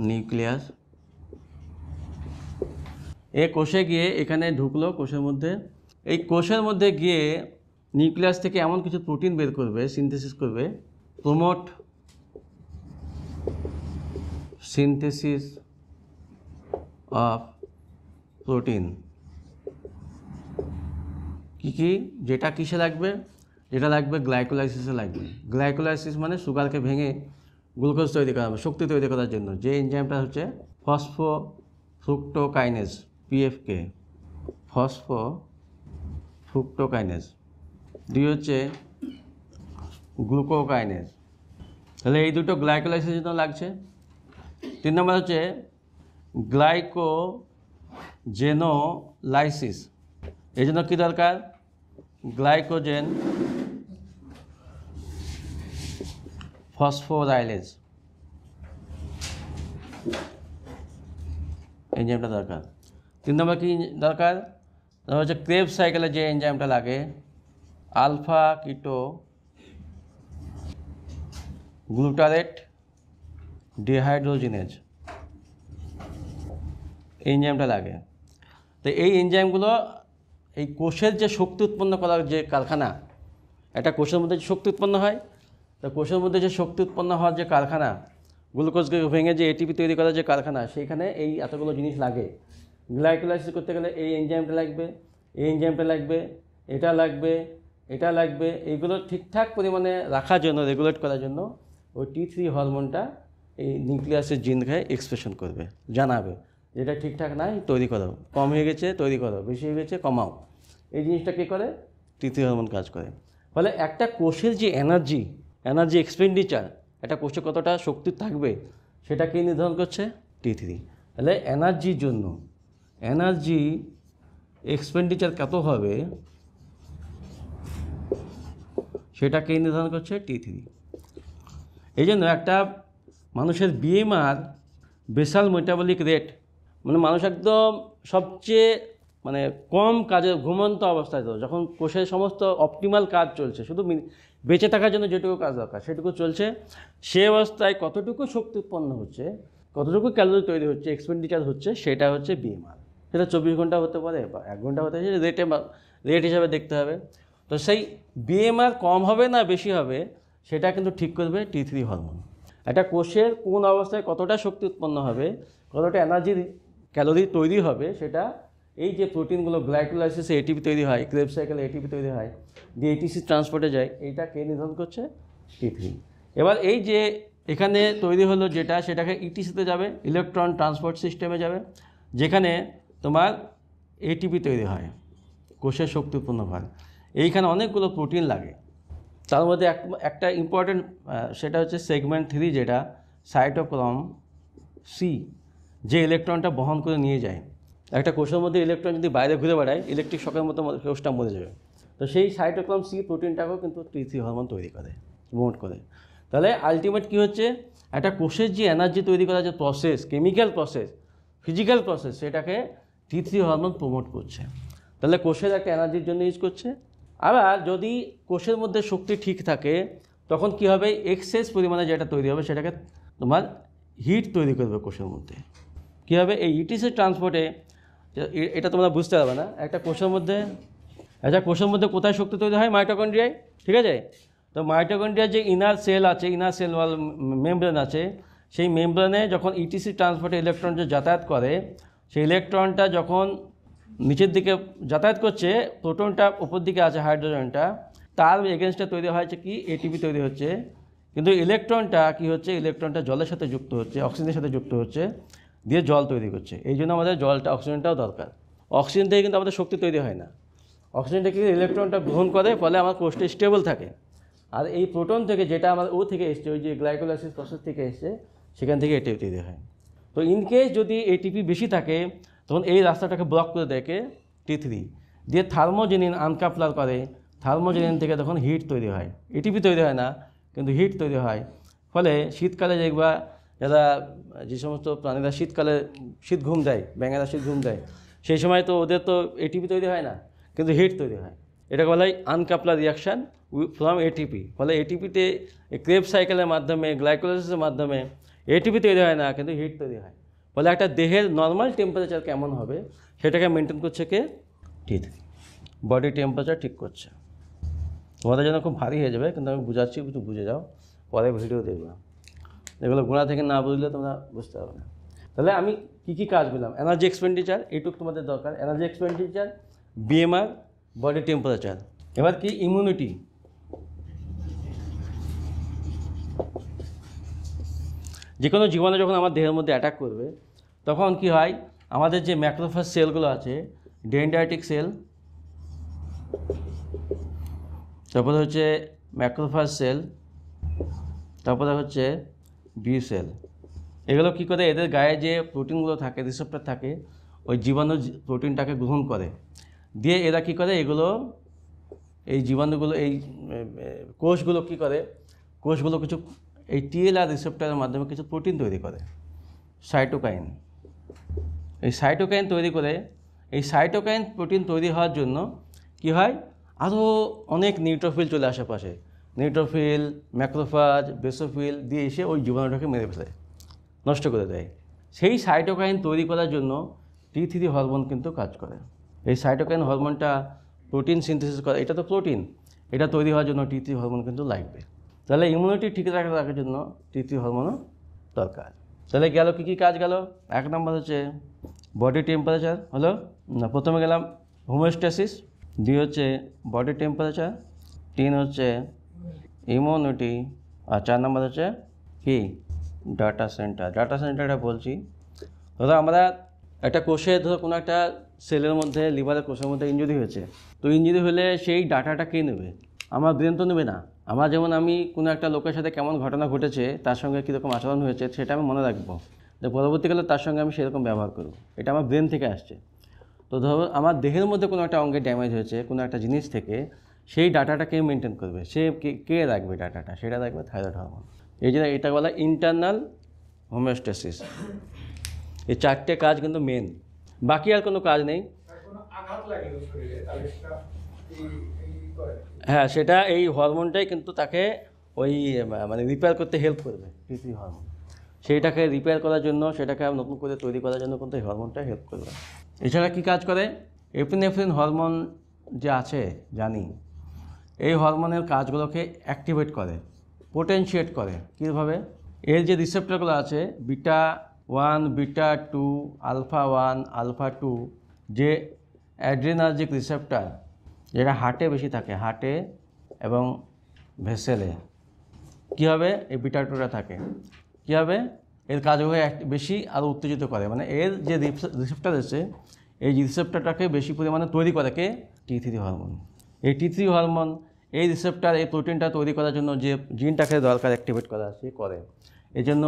নিউক্লিয়াস। কোষে গিয়ে এখানে ঢুকলো, কোষের মধ্যে। এই কোষের মধ্যে গিয়ে নিউক্লিয়াস থেকে এমন কিছু প্রোটিন বের করবে, সিনথেসিস করবে, প্রমোট সিনথেসিস অফ প্রোটিন। কি যেটা কিসে লাগবে? যেটা লাগবে গ্লাইকোলাইসিসে লাগবে। গ্লাইকোলাইসিস মানে সুগারকে ভেঙে গ্লুকোজ তৈরি করা হবে, শক্তি তৈরি করার জন্য যে এনজাইমটা হচ্ছে ফসফোফ্রুক্টোকাইনেজ, PFK, ফসফোফ্রুক্টোকাইনেজ। 2 হচ্ছে গ্লুকোকাইনেজ। তাহলে এই দুটো গ্লাইকোলাইসিসের জন্য লাগছে। 3 নম্বর হচ্ছে গ্লাইকোজেনোলাইসিস। এই জন্য কী দরকার? গ্লাইকোজেন ফসফোরাইলেজ এনজাইমটা দরকার। 3 নম্বর কী দরকার? হচ্ছে ক্রেবস সাইকেলে যে এনজাইমটা লাগে, আলফা কিটো গ্লুটারেট ডিহাইড্রোজিনেজ এই এনজাইমটা লাগে। তো এই এনজাইমগুলো এই কোষের যে শক্তি উৎপন্ন করার যে কারখানা, একটা কোষের মধ্যে যে শক্তি উৎপন্ন হয়, তো কোষের মধ্যে যে শক্তি উৎপন্ন হওয়ার যে কারখানা, গ্লুকোজকে ভেঙে যে এটিপি তৈরি করার যে কারখানা, সেইখানে এই এতগুলো জিনিস লাগে। গ্লাইকোলাইসিস করতে গেলে এই এনজাইমটা লাগবে, এই এনজাইমটা লাগবে, এটা লাগবে, এটা লাগবে। এইগুলো ঠিকঠাক পরিমাণে রাখার জন্য, রেগুলেট করার জন্য ওই T3 হরমোনটা এই নিউক্লিয়াসের জিন খায় এক্সপ্রেশন করবে, জানাবে যেটা ঠিকঠাক নাই তৈরি করো, কম হয়ে গেছে তৈরি করো, বেশি হয়ে গেছে কমাও। এই জিনিসটা কী করে? T3 হরমোন কাজ করে। ফলে একটা কোষের যে এনার্জি এক্সপেন্ডিচার, একটা কোষে কতটা শক্তি থাকবে সেটা কে নির্ধারণ করছে? T3। তাহলে এনার্জির জন্য এনার্জি এক্সপেন্ডিচার কত হবে সেটা কে নির্ধারণ করছে? T3। এই জন্য একটা মানুষের BMR, বেসাল মেটাবলিক রেট, মানে মানুষ একদম সবচেয়ে মানে কম কাজে ঘুমন্ত অবস্থায়, তো যখন কোষের সমস্ত অপটিমাল কাজ চলছে, শুধু বেঁচে থাকার জন্য যেটুকু কাজ দরকার সেটুকু চলছে, সে অবস্থায় কতটুকু শক্তি উৎপন্ন হচ্ছে, কতটুকু ক্যালোরি তৈরি হচ্ছে, এক্সপেন্ডিচার হচ্ছে, সেটা হচ্ছে BMR। সেটা 24 ঘন্টা হতে পারে বা 1 ঘন্টা হতে পারে, রেট হিসাবে দেখতে হবে। তো সেই BMR কম হবে না বেশি হবে সেটা কিন্তু ঠিক করবে T3 হরমোন। একটা কোষের কোন অবস্থায় কতটা শক্তি উৎপন্ন হবে, কতটা এনার্জি ক্যালোরি তৈরি হবে, সেটা এই যে প্রোটিনগুলো গ্লাইকোলাইসিসে এটিপি তৈরি হয়, ক্রেবস সাইকেলে এটিপি তৈরি হয়, দিয়ে ATC ট্রান্সপোর্টে যায়, এইটা কে নির্ধারণ করছে? T3। এবার এই যে এখানে তৈরি হলো যেটা, সেটাকে ETCতে যাবে, ইলেকট্রন ট্রান্সপোর্ট সিস্টেমে যাবে, যেখানে তোমার এটিপি তৈরি হয়, কোষের শক্তি উৎপন্ন হয়। এইখানে অনেকগুলো প্রোটিন লাগে, তার মধ্যে একটা ইম্পর্টেন্ট সেটা হচ্ছে সেগমেন্ট 3, যেটা সাইটোক্রোম C, যে ইলেকট্রনটা বহন করে নিয়ে যায়। একটা কোষের মধ্যে ইলেকট্রন যদি বাইরে ঘুরে বেড়ায়, ইলেকট্রিক শকের মতো কোষটা মরে যাবে। তো সেই সাইটোক্রোম C প্রোটিনটাকেও কিন্তু T3 হরমোন তৈরি করে, প্রমোট করে। তাহলে আলটিমেট কী হচ্ছে, একটা কোষের যে এনার্জি তৈরি করার যে process, chemical process, physical process, সেটাকে T3 হরমোন প্রমোট করছে। তাহলে কোষের একটা এনার্জির জন্য ইউজ করছে। আবার যদি কোষের মধ্যে শক্তি ঠিক থাকে, তখন কি হবে, এক্সেস পরিমাণে যেটা তৈরি হবে সেটাকে তোমার হিট তৈরি করবে কোষের মধ্যে। কী হবে, এই ETC ট্রান্সপোর্টে, এটা তোমরা বুঝতে পারবে না, একটা কোষের মধ্যে কোথায় শক্তি তৈরি হয়? মাইটোকন্ড্রিয়ায়, ঠিক আছে? তো মাইটোকন্ড্রিয়ার যে ইনার সেল আছে, ইনার সেল ওয়াল মেমব্রেন আছে, সেই মেমব্রেনে যখন ETC ট্রান্সপোর্টে ইলেকট্রন যে যাতায়াত করে, সেই ইলেকট্রনটা যখন নিচের দিকে যাতায়াত করছে, প্রোটনটা উপর দিকে আছে, হাইড্রোজেনটা, তার এগেনস্টে তৈরি হয়েছে কি? এটিপি তৈরি হচ্ছে। কিন্তু ইলেকট্রনটা কি হচ্ছে, ইলেকট্রনটা জলের সাথে যুক্ত হচ্ছে, অক্সিজেনের সাথে যুক্ত হচ্ছে, দিয়ে জল তৈরি করছে। এই জন্য আমাদের জলটা, অক্সিজেনটাও দরকার। অক্সিজেন থেকে কিন্তু আমাদের শক্তি তৈরি হয় না, অক্সিজেনটা কি ইলেকট্রনটা গ্রহণ করে, ফলে আমার কোষটা স্টেবল থাকে। আর এই প্রোটন থেকে, যেটা আমার থেকে এসছে, ওই যে গ্লাইকোলাইসিস প্রসেস থেকে এসছে, সেখান থেকে এটিপি তৈরি হয়। তো ইনকেস যদি এটিপি বেশি থাকে, তখন এই রাস্তাটাকে ব্লক করে দেখে T3 দিয়ে থার্মোজেনিন আনকাপলার করে, থার্মোজেনিন থেকে তখন হিট তৈরি হয়। এটিপি তৈরি হয় না, কিন্তু হিট তৈরি হয়। ফলে শীতকালে দেখবা যারা, যে সমস্ত প্রাণীরা শীতকালে শীত ঘুম দেয়, ব্যাঙেরা শীত ঘুম দেয়, সেই সময় তো ওদের তো এটিপি তৈরি হয় না, কিন্তু হিট তৈরি হয়। এটাকে বলা হয় আনকাপলার রিয়াকশান ফ্রম এটিপি। ফলে এটিপিতে ক্রেবস সাইকেলের মাধ্যমে, গ্লাইকোলাইসিসের মাধ্যমে এটিপি তৈরি হয় না, কিন্তু হিট তৈরি হয়। ফলে একটা দেহের নর্মাল টেম্পারেচার কেমন হবে সেটাকে মেনটেন করছে কে? T3। বডি টেম্পারেচার ঠিক করছে। তোমাদের জন্য খুব ভারী হয়ে যাবে, কিন্তু আমি বুঝাচ্ছি, একটু বুঝে যাও, পরে ভিডিও দেখবে। এগুলো গোড়া থেকে না বুঝলে তোমরা বুঝতে পারবে না। তাহলে আমি কী কাজ বললাম? এনার্জি এক্সপেন্ডিচার, এইটুকু তোমাদের দরকার। Energy expenditure, BMR, body temperature. এবার কি? ইমিউনিটি। যে কোনো জীবাণু যখন আমার দেহের মধ্যে অ্যাটাক করবে, তখন কি হয়, আমাদের যে ম্যাক্রোফেজ সেলগুলো আছে, ডেন্ড্রাইটিক সেল, তারপরে হচ্ছে ম্যাক্রোফেজ সেল, তারপরে হচ্ছে বি সেল, এগুলো কী করে, এদের গায়ে যে প্রোটিনগুলো থাকে, রিসেপ্টর থাকে, ওই জীবাণু প্রোটিনটাকে গ্রহণ করে, দিয়ে এরা কী করে, এগুলো, এই জীবাণুগুলো, এই কোষগুলো কী করে, কোষগুলো কিছু এই TLR রিসেপ্টরের মাধ্যমে কিছু প্রোটিন তৈরি করে, সাইটোকাইন। এই সাইটোকাইন তৈরি করে, এই সাইটোকাইন প্রোটিন তৈরি হওয়ার জন্য কি হয়, আরও অনেক নিউট্রোফিল চলে আসে পাশে, নিউট্রোফিল, ম্যাক্রোফাজ, বেসোফিল দিয়ে এসে ওই জীবাণুটাকে মেরে ফেলে, নষ্ট করে দেয়। সেই সাইটোকাইন তৈরি করার জন্য T3 হরমোন কিন্তু কাজ করে। এই সাইটোকাইন হরমোনটা প্রোটিন সিনথেসিস করে, এটা তো প্রোটিন, এটা তৈরি হওয়ার জন্য T3 হরমোন কিন্তু লাগবে। তাহলে ইমিউনিটি ঠিক রাখার জন্য T3 হরমোনও দরকার। তাহলে গেল কী কী কাজ গেল? 1 নম্বর হচ্ছে বডি টেম্পারেচার হলো না, প্রথমে গেলাম হোমিওস্ট্যাসিস, 2 হচ্ছে বডি টেম্পারেচার, 3 হচ্ছে ইমিউনিটি, আর 4 নম্বর হচ্ছে কি ডাটা সেন্টার। ডাটা সেন্টারটা বলছি, ধরো আমরা একটা কোষে, ধরো কোনো একটা সেলের মধ্যে, লিভারের কোষের মধ্যে ইনজুরি হয়েছে, তো ইনজুরি হলে সেই ডাটাটা কে নেবে? আমার ব্রেন তো নেবে না। আমার যেমন আমি কোনো একটা লোকের সাথে কেমন ঘটনা ঘটেছে, তার সঙ্গে কীরকম আচরণ হয়েছে, সেটা আমি মনে রাখবো, যে পরবর্তীকালে তার সঙ্গে আমি সেরকম ব্যবহার করব। এটা আমার ব্রেন থেকে আসছে। তো ধরো আমার দেহের মধ্যে কোনো একটা অঙ্গে ড্যামেজ হয়েছে কোনো একটা জিনিস থেকে, সেই ডাটাটা কে মেনটেন করবে? সে কে রাখবে ডাটাটা? সেটা রাখবে থাইরয়েড হরমোন। এই জন্য এটা বলা ইন্টারনাল হোমিওস্ট্যাসিস। এই 4টে কাজ কিন্তু মেন, বাকি আর কোনো কাজ নেই। কোনো আঘাত লাগে শরীরে তাহলে সেটা এই করে। হ্যাঁ, সেটা এই হরমোনটাই কিন্তু তাকে ওই মানে রিপেয়ার করতে হেল্প করবে, T3 হরমোন। সেইটাকে রিপেয়ার করার জন্য, সেটাকে নতুন করে তৈরি করার জন্য কিন্তু এই হরমোনটা হেল্প করবে। এছাড়া কী কাজ করে? এপিনেফ্রিন হরমোন যে আছে জানি, এই হরমোনের কাজগুলোকে অ্যাক্টিভেট করে, পোটেনশিয়েট করে। কীভাবে? এর যে রিসেপ্টরগুলো আছে বিটা 1, বিটা 2, আলফা 1, আলফা 2, যে অ্যাড্রিনার্জিক রিসেপ্টর, যেটা হার্টে বেশি থাকে, হার্টে এবং ভেসেলে, কী হবে? এই বিটা 2টা থাকে, কী হবে? এর কাজগুলো বেশি আরও উত্তেজিত করে। মানে এর যে রিসেপ্টর আছে, এই রিসেপ্টরটাকে বেশি পরিমাণে তৈরি করে কে? T3 hormone. এই T3 হরমোন এই রিসেপ্টর, এই প্রোটিনটা তৈরি করার জন্য যে জিনটাকে দরকার অ্যাক্টিভেট করা, সে করে। এই জন্য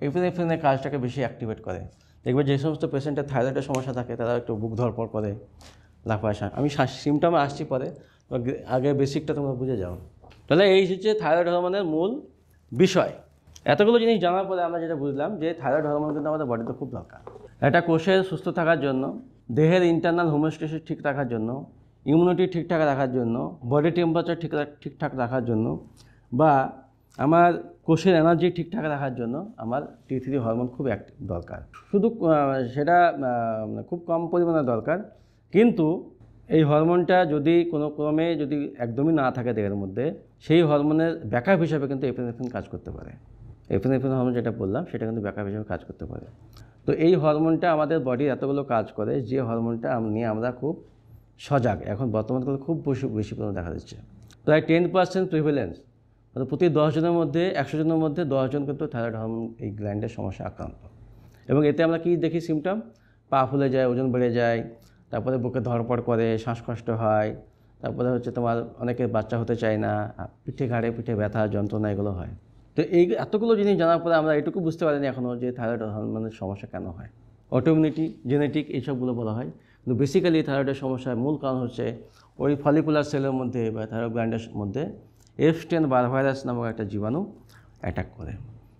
এপিনেফ্রিনের কাজটাকে বেশি অ্যাক্টিভেট করে। দেখবে যে সমস্ত পেশেন্টের থাইরয়েডের সমস্যা থাকে, তারা একটু বুক ধরপড় করে, লাফায়। আমি সিমটমে আসছি পরে, আগে বেসিকটা তোমরা বুঝে যাও। তাহলে এই হচ্ছে থাইরয়েড হরমোনের মূল বিষয়। এতগুলো জিনিস জানার পরে আমরা যেটা বুঝলাম, যে থাইরয়েড হরমোন কিন্তু আমাদের বডিতে খুব দরকার। একটা কোষের সুস্থ থাকার জন্য, দেহের ইন্টারনাল হোমিওস্ট্যাসিস ঠিক রাখার জন্য, ইমিউনিটি ঠিকঠাক রাখার জন্য, বডি টেম্পারেচার ঠিকঠাক রাখার জন্য, বা আমার কোষের এনার্জি ঠিকঠাক রাখার জন্য আমার T3 হরমোন খুব দরকার। শুধু সেটা খুব কম পরিমাণে দরকার, কিন্তু এই হরমোনটা যদি কোনো ক্রমে যদি একদমই না থাকে দেহের মধ্যে, সেই হরমোনের ব্যাকআপ হিসাবে কিন্তু এপিনেফ্রিন কাজ করতে পারে। এপিনেফ্রিন হরমোন যেটা বললাম, সেটা কিন্তু ব্যাকআপ হিসাবে কাজ করতে পারে। তো এই হরমোনটা আমাদের বডির এতগুলো কাজ করে, যে হরমোনটা নিয়ে আমরা খুব সজাগ, এখন বর্তমানকালে খুব বেশি পরিমাণে দেখা যাচ্ছে। প্রায় 10% প্রিভ্যালেন্স, অর্থাৎ প্রতি 10 জনের মধ্যে 100 জনের মধ্যে 10 জন কিন্তু থাইরয়েড হরমোন এই গ্ল্যান্ডের সমস্যা আক্রান্ত। এবং এতে আমরা কী দেখি সিমটম? পা ফুলে যায়, ওজন বেড়ে যায়, তারপরে বুকে ধরপড় করে, শ্বাসকষ্ট হয়, তারপরে হচ্ছে তোমার অনেকের বাচ্চা হতে চায় না, পিঠে ব্যথা, যন্ত্রণা, এগুলো হয়। তো এই এতগুলো জিনিস জানার পরে আমরা এটুকু বুঝতে পারিনি এখনও যে থাইরয়েড হরমোনের সমস্যা কেন হয়। অটোইমিউনিটি, জেনেটিক, এইসবগুলো বলা হয়, কিন্তু বেসিক্যালি থাইরয়েডের সমস্যার মূল কারণ হচ্ছে ওই ফলিকুলার সেলের মধ্যে বা থাইরয়েড গ্ল্যান্ডের মধ্যে এপস্টেইন-বার ভাইরাস নামক একটা জীবাণু অ্যাটাক করে,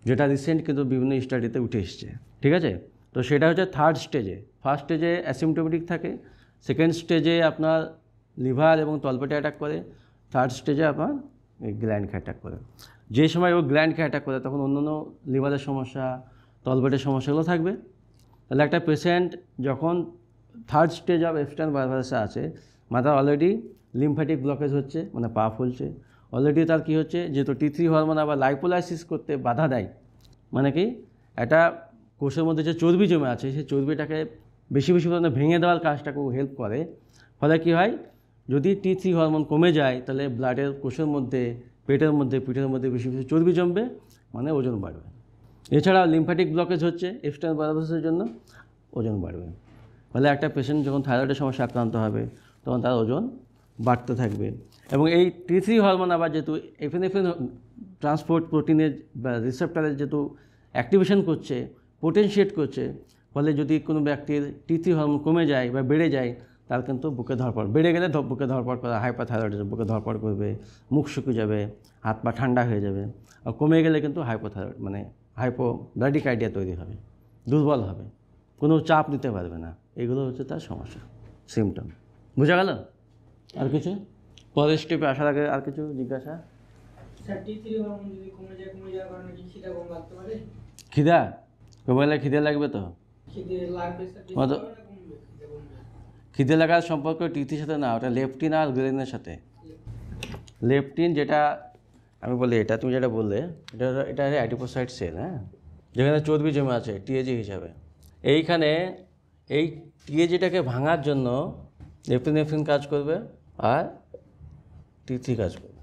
যেটা রিসেন্ট কিন্তু বিভিন্ন স্টাডিতে উঠে এসছে। ঠিক আছে? তো সেটা হচ্ছে 3rd স্টেজে। ফার্স্ট স্টেজে অ্যাসিমটোমেটিক থাকে, সেকেন্ড স্টেজে আপনার লিভার এবং তলপেটে অ্যাটাক করে, 3rd স্টেজে আপনার এই গ্ল্যান্ডকে অ্যাটাক করে। যে সময় ও গ্ল্যান্ডকে অ্যাটাক করে, তখন অন্যান্য লিভারের সমস্যা, তলপেটের সমস্যাগুলো থাকবে। তাহলে একটা পেশেন্ট যখন 3rd স্টেজ অফ এপস্টেইন-বার ভাইরাসে আছে, মাথার অলরেডি লিম্ফ্যাটিক ব্লকেজ হচ্ছে, মানে পা ফুলছে, অলরেডি তার কী হচ্ছে, যেহেতু T3 হরমোন আবার লাইপোলাইসিস করতে বাধা দেয়, মানে কি একটা কোষের মধ্যে যে চর্বি জমে আছে, সেই চর্বিটাকে বেশি পরিমাণে ভেঙে দেওয়ার কাজটাকেও হেল্প করে। ফলে কী হয়, যদি T3 হরমোন কমে যায়, তাহলে ব্লাডের কোষের মধ্যে, পেটের মধ্যে, পিঠের মধ্যে বেশি চর্বি জমবে, মানে ওজন বাড়বে। এছাড়া লিম্ফ্যাটিক ব্লকেজ হচ্ছে এপস্টেইন-বার ভাইরাসের জন্য, ওজন বাড়বে। ফলে একটা পেশেন্ট যখন থাইরয়েডের সমস্যা আক্রান্ত হবে, তখন তার ওজন বাড়তে থাকবে। এবং এই T3 হরমোন আবার যেহেতু এপিনেফ্রিন ট্রান্সপোর্ট প্রোটিনের বা রিসেপ্টরের যেহেতু অ্যাক্টিভেশন করছে, পোটেনশিয়েট করছে, ফলে যদি কোনো ব্যক্তির T3 হরমোন কমে যায় বা বেড়ে যায়, তার কিন্তু বুকে ধরপড়, বেড়ে গেলে বুকে ধরপড় করা, হাইপারথাইরয়েডিজম, বুকে ধরপড় করবে, মুখ শুকিয়ে যাবে, হাত পা ঠান্ডা হয়ে যাবে। আর কমে গেলে কিন্তু হাইপোথাইরয়েড মানে হাইপোব্রাডিকার্ডিয়া তৈরি হবে, দুর্বল হবে, কোনো চাপ নিতে পারবে না। এগুলো হচ্ছে তার সমস্যা, সিমটম। বোঝা গেল? আর কিছু পরের স্টেপে আসার আগে আর কিছু জিজ্ঞাসা? স্যার T3 হরমোন যদি কমে যাওয়ার কারণে কি খিদা কম লাগতে পারে? খিদা কমে গেলে খিদে লাগবে তো। খিদে লাগবে স্যার, বেশি অত- হবে না কমবে? খিদে কমবে। খিদে লাগার সম্পর্ক টিথির সাথে না, ওটা লেপটিন আর গ্রেলিনের সাথে। লেপটিন যেটা আমি বলি, এটা তুমি যেটা বললে, এটা অ্যাডিপোসাইট সেল, হ্যাঁ, যেখানে চর্বি জমে আছে টিএজি হিসাবে। এইখানে এই টিএজিটাকে ভাঙার জন্য এপিনেফ্রিন কাজ করবে আর টি3 কাজ করবে।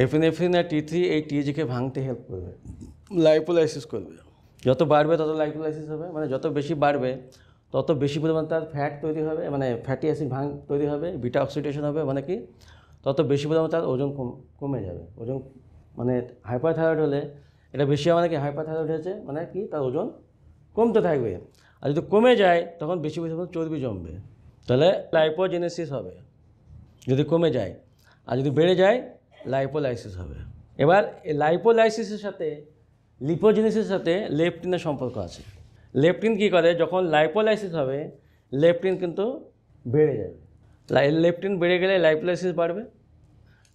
এপিনেফ্রিন আর টি3 এই টিএজিকে ভাঙতে হেল্প করবে, লাইপোলাইসিস করবে। যত বাড়বে তত লাইপোলাইসিস হবে, মানে যত বেশি বাড়বে তত বেশি পরিমাণ তার ফ্যাট তৈরি হবে, মানে ফ্যাটি অ্যাসিড তৈরি হবে, বিটা অক্সিডেশন হবে, মানে কি তত বেশি পরিমাণ তার ওজন কমে যাবে। ওজন মানে হাইপারথাইরয়েড হলে এটা বেশি হয়, মানে কি হাইপারথাইরয়েড হয়েছে মানে কি তার ওজন কমতে থাকবে। আর যদি কমে যায় তখন বেশি পরিমাণ চর্বি জমবে, তাহলে লাইপোজেনেসিস হবে যদি কমে যায়। আর যদি বেড়ে যায় লাইপোলাইসিস হবে। এবার এই লাইপোলাইসিসের সাথে লিপোজেনেসিসের সাথে লেপটিনের সম্পর্ক আছে। লেপটিন কী করে, যখন লাইপোলাইসিস হবে লেপটিন কিন্তু বেড়ে যাবে। লেপটিন বেড়ে গেলে লাইপোলাইসিস বাড়বে,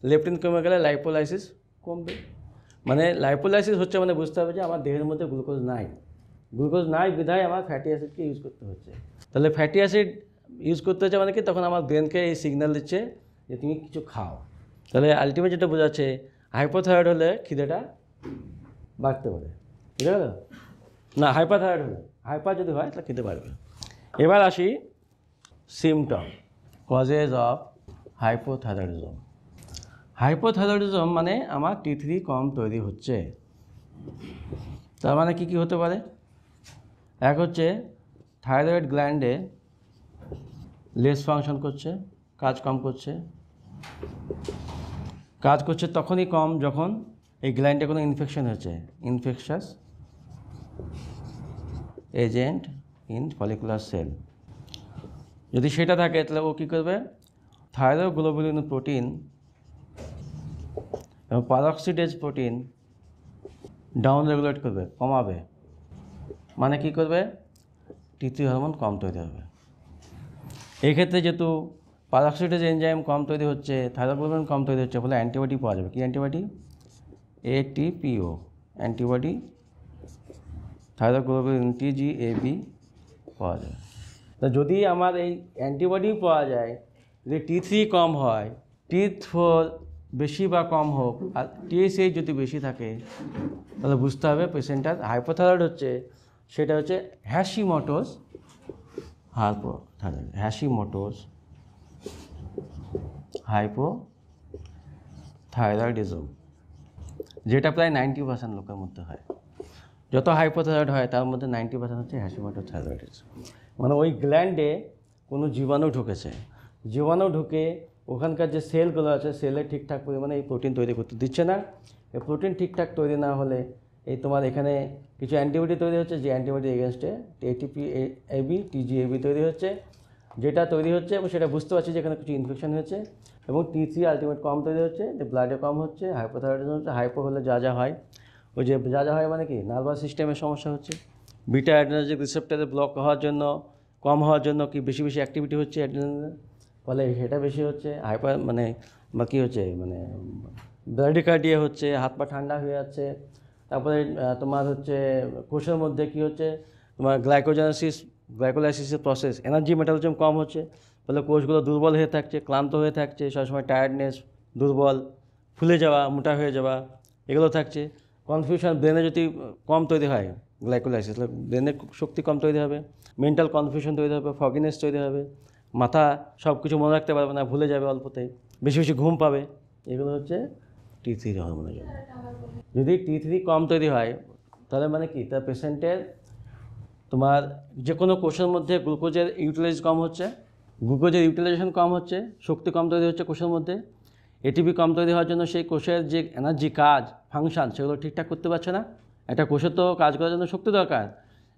লেপটিন কমে গেলে লাইপোলাইসিস কমবে। মানে লাইপোলাইসিস হচ্ছে মানে বুঝতে হবে যে আমার দেহের মধ্যে গ্লুকোজ নাই বিধায় আমার ফ্যাটি অ্যাসিডকে ইউজ করতে হচ্ছে। তাহলে ফ্যাটি অ্যাসিড ইউজ করতে হচ্ছে মানে কি, তখন আমার ব্রেনকে এই সিগন্যাল দিচ্ছে যে তুমি কিছু খাও। তাহলে আলটিমেট যেটা বোঝাচ্ছে, হাইপোথাইরয়েড হলে খিদেটা বাড়তে পারে, বুঝে গেল না? হাইপারথাইরয়েড হলে, হাইপার যদি হয় তাহলে খিদে বাড়বে। এবার আসি symptom, causes of hypothyroidism. Hypothyroidism মানে আমার টি3 কম তৈরি হচ্ছে। তার মানে কি হতে পারে? এক হচ্ছে থাইরয়েড গ্ল্যান্ডে লেস ফাংশন করছে, কাজ কম করছে। কাজ করছে তখনই কম যখন এই গ্ল্যান্ডে কোনো ইনফেকশন হয়েছে, infectious agent in follicular cell. যদি সেটা থাকে তাহলে ও কী করবে, থাইরোগ্লোবুলিন প্রোটিন এবং পারঅক্সিডেজ প্রোটিন ডাউন রেগুলেট করবে, কমাবে। মানে কি করবে, টি3 হরমোন কম তৈরি হবে। এই ক্ষেত্রে যেহেতু পারঅক্সিডেজ এনজাইম কম তৈরি হচ্ছে, থাইরোগ্লোবিন কম তৈরি হচ্ছে, ফলে অ্যান্টিবডি পাওয়া যাবে। কি অ্যান্টিবডি? ATPO অ্যান্টিবডি, থাইরোগ্লোবিন TGAB পাওয়া যায়। তা যদি আমার এই অ্যান্টিবডি পাওয়া যায়, যদি টি3 কম হয়, টি4 বেশি বা কম হোক, আর TSH যদি বেশি থাকে, তাহলে বুঝতে হবে পেশেন্টটার হাইপোথাইরয়েড হচ্ছে। সেটা হচ্ছে হ্যাশিমোটোস হাইপোথাইরয়েড, হ্যাশিমোটোস হাইপোথাইরয়েডিজম, যেটা প্রায় 90% লোকের মধ্যে হয়। যত হাইপোথাইরয়েড হয় তার মধ্যে 90% হচ্ছে হ্যাশিমোটোস থাইরয়েডিজম। মানে ওই গ্ল্যান্ডে কোনো জীবাণু ঢুকেছে, জীবাণু ঢুকে ওখানকার যে সেলগুলো আছে সেলে ঠিকঠাক পরিমাণে এই প্রোটিন তৈরি করতে দিচ্ছে না। এই প্রোটিন ঠিকঠাক তৈরি না হলে এই তোমার এখানে কিছু অ্যান্টিবডি তৈরি হচ্ছে, যে অ্যান্টিবডি এগেনস্টে ATPAB TGAB তৈরি হচ্ছে, যেটা তৈরি হচ্ছে এবং সেটা বুঝতে পারছি যে এখানে কিছু ইনফেকশন হয়েছে, এবং টি3 আলটিমেট কম তৈরি হচ্ছে, যে ব্লাডে কম হচ্ছে, হাইপোথাইরয়েডিজম হচ্ছে। হাইপো হলে যা হয়, ওই যে যা হয় মানে কি নার্ভাস সিস্টেমের সমস্যা হচ্ছে, বিটা অ্যাড্রেনার্জিক রিসেপ্টরে ব্লক হওয়ার জন্য, কম হওয়ার জন্য কি বেশি অ্যাক্টিভিটি হচ্ছে অ্যাড্রেনালিনের, ফলে সেটা বেশি হচ্ছে। হাইপার মানে বা কী হচ্ছে, মানে ব্র্যাডিকার্ডিয়া হচ্ছে, হাত পা ঠান্ডা হয়ে যাচ্ছে। তারপরে তোমার হচ্ছে কোষের মধ্যে কী হচ্ছে, তোমার গ্লাইকোলাইসিসের প্রসেস, এনার্জি মেটাবলিজম কম হচ্ছে, ফলে কোষগুলো দুর্বল হয়ে থাকছে, ক্লান্ত হয়ে থাকছে, সবসময় টায়ার্ডনেস, দুর্বল, ফুলে যাওয়া, মোটা হয়ে যাওয়া, এগুলো থাকছে। কনফিউশন, ব্রেনে যদি কম তৈরি হয় গ্লাইকোলাইসিস, ব্রেনের শক্তি কম তৈরি হবে, মেন্টাল কনফিউশন তৈরি হবে, ফগিনেস তৈরি হবে, মাথা সব কিছু মনে রাখতে পারবে না, ভুলে যাবে অল্পতেই, বেশি ঘুম পাবে। এগুলো হচ্ছে টি3 হরমোনের জন্য। যদি টি3 কম তৈরি হয় তাহলে মানে কি, তার পেশেন্টের তোমার যে কোনো কোষের মধ্যে গ্লুকোজের ইউটিলাইজ কম হচ্ছে, গ্লুকোজের ইউটিলাইজেশন কম হচ্ছে, শক্তি কম তৈরি হচ্ছে কোষের মধ্যে। এটিপি কম তৈরি হওয়ার জন্য সেই কোষের যে এনার্জি কাজ ফাংশন সেগুলো ঠিকঠাক করতে পারছে না। একটা কোষের তো কাজ করার জন্য শক্তি দরকার।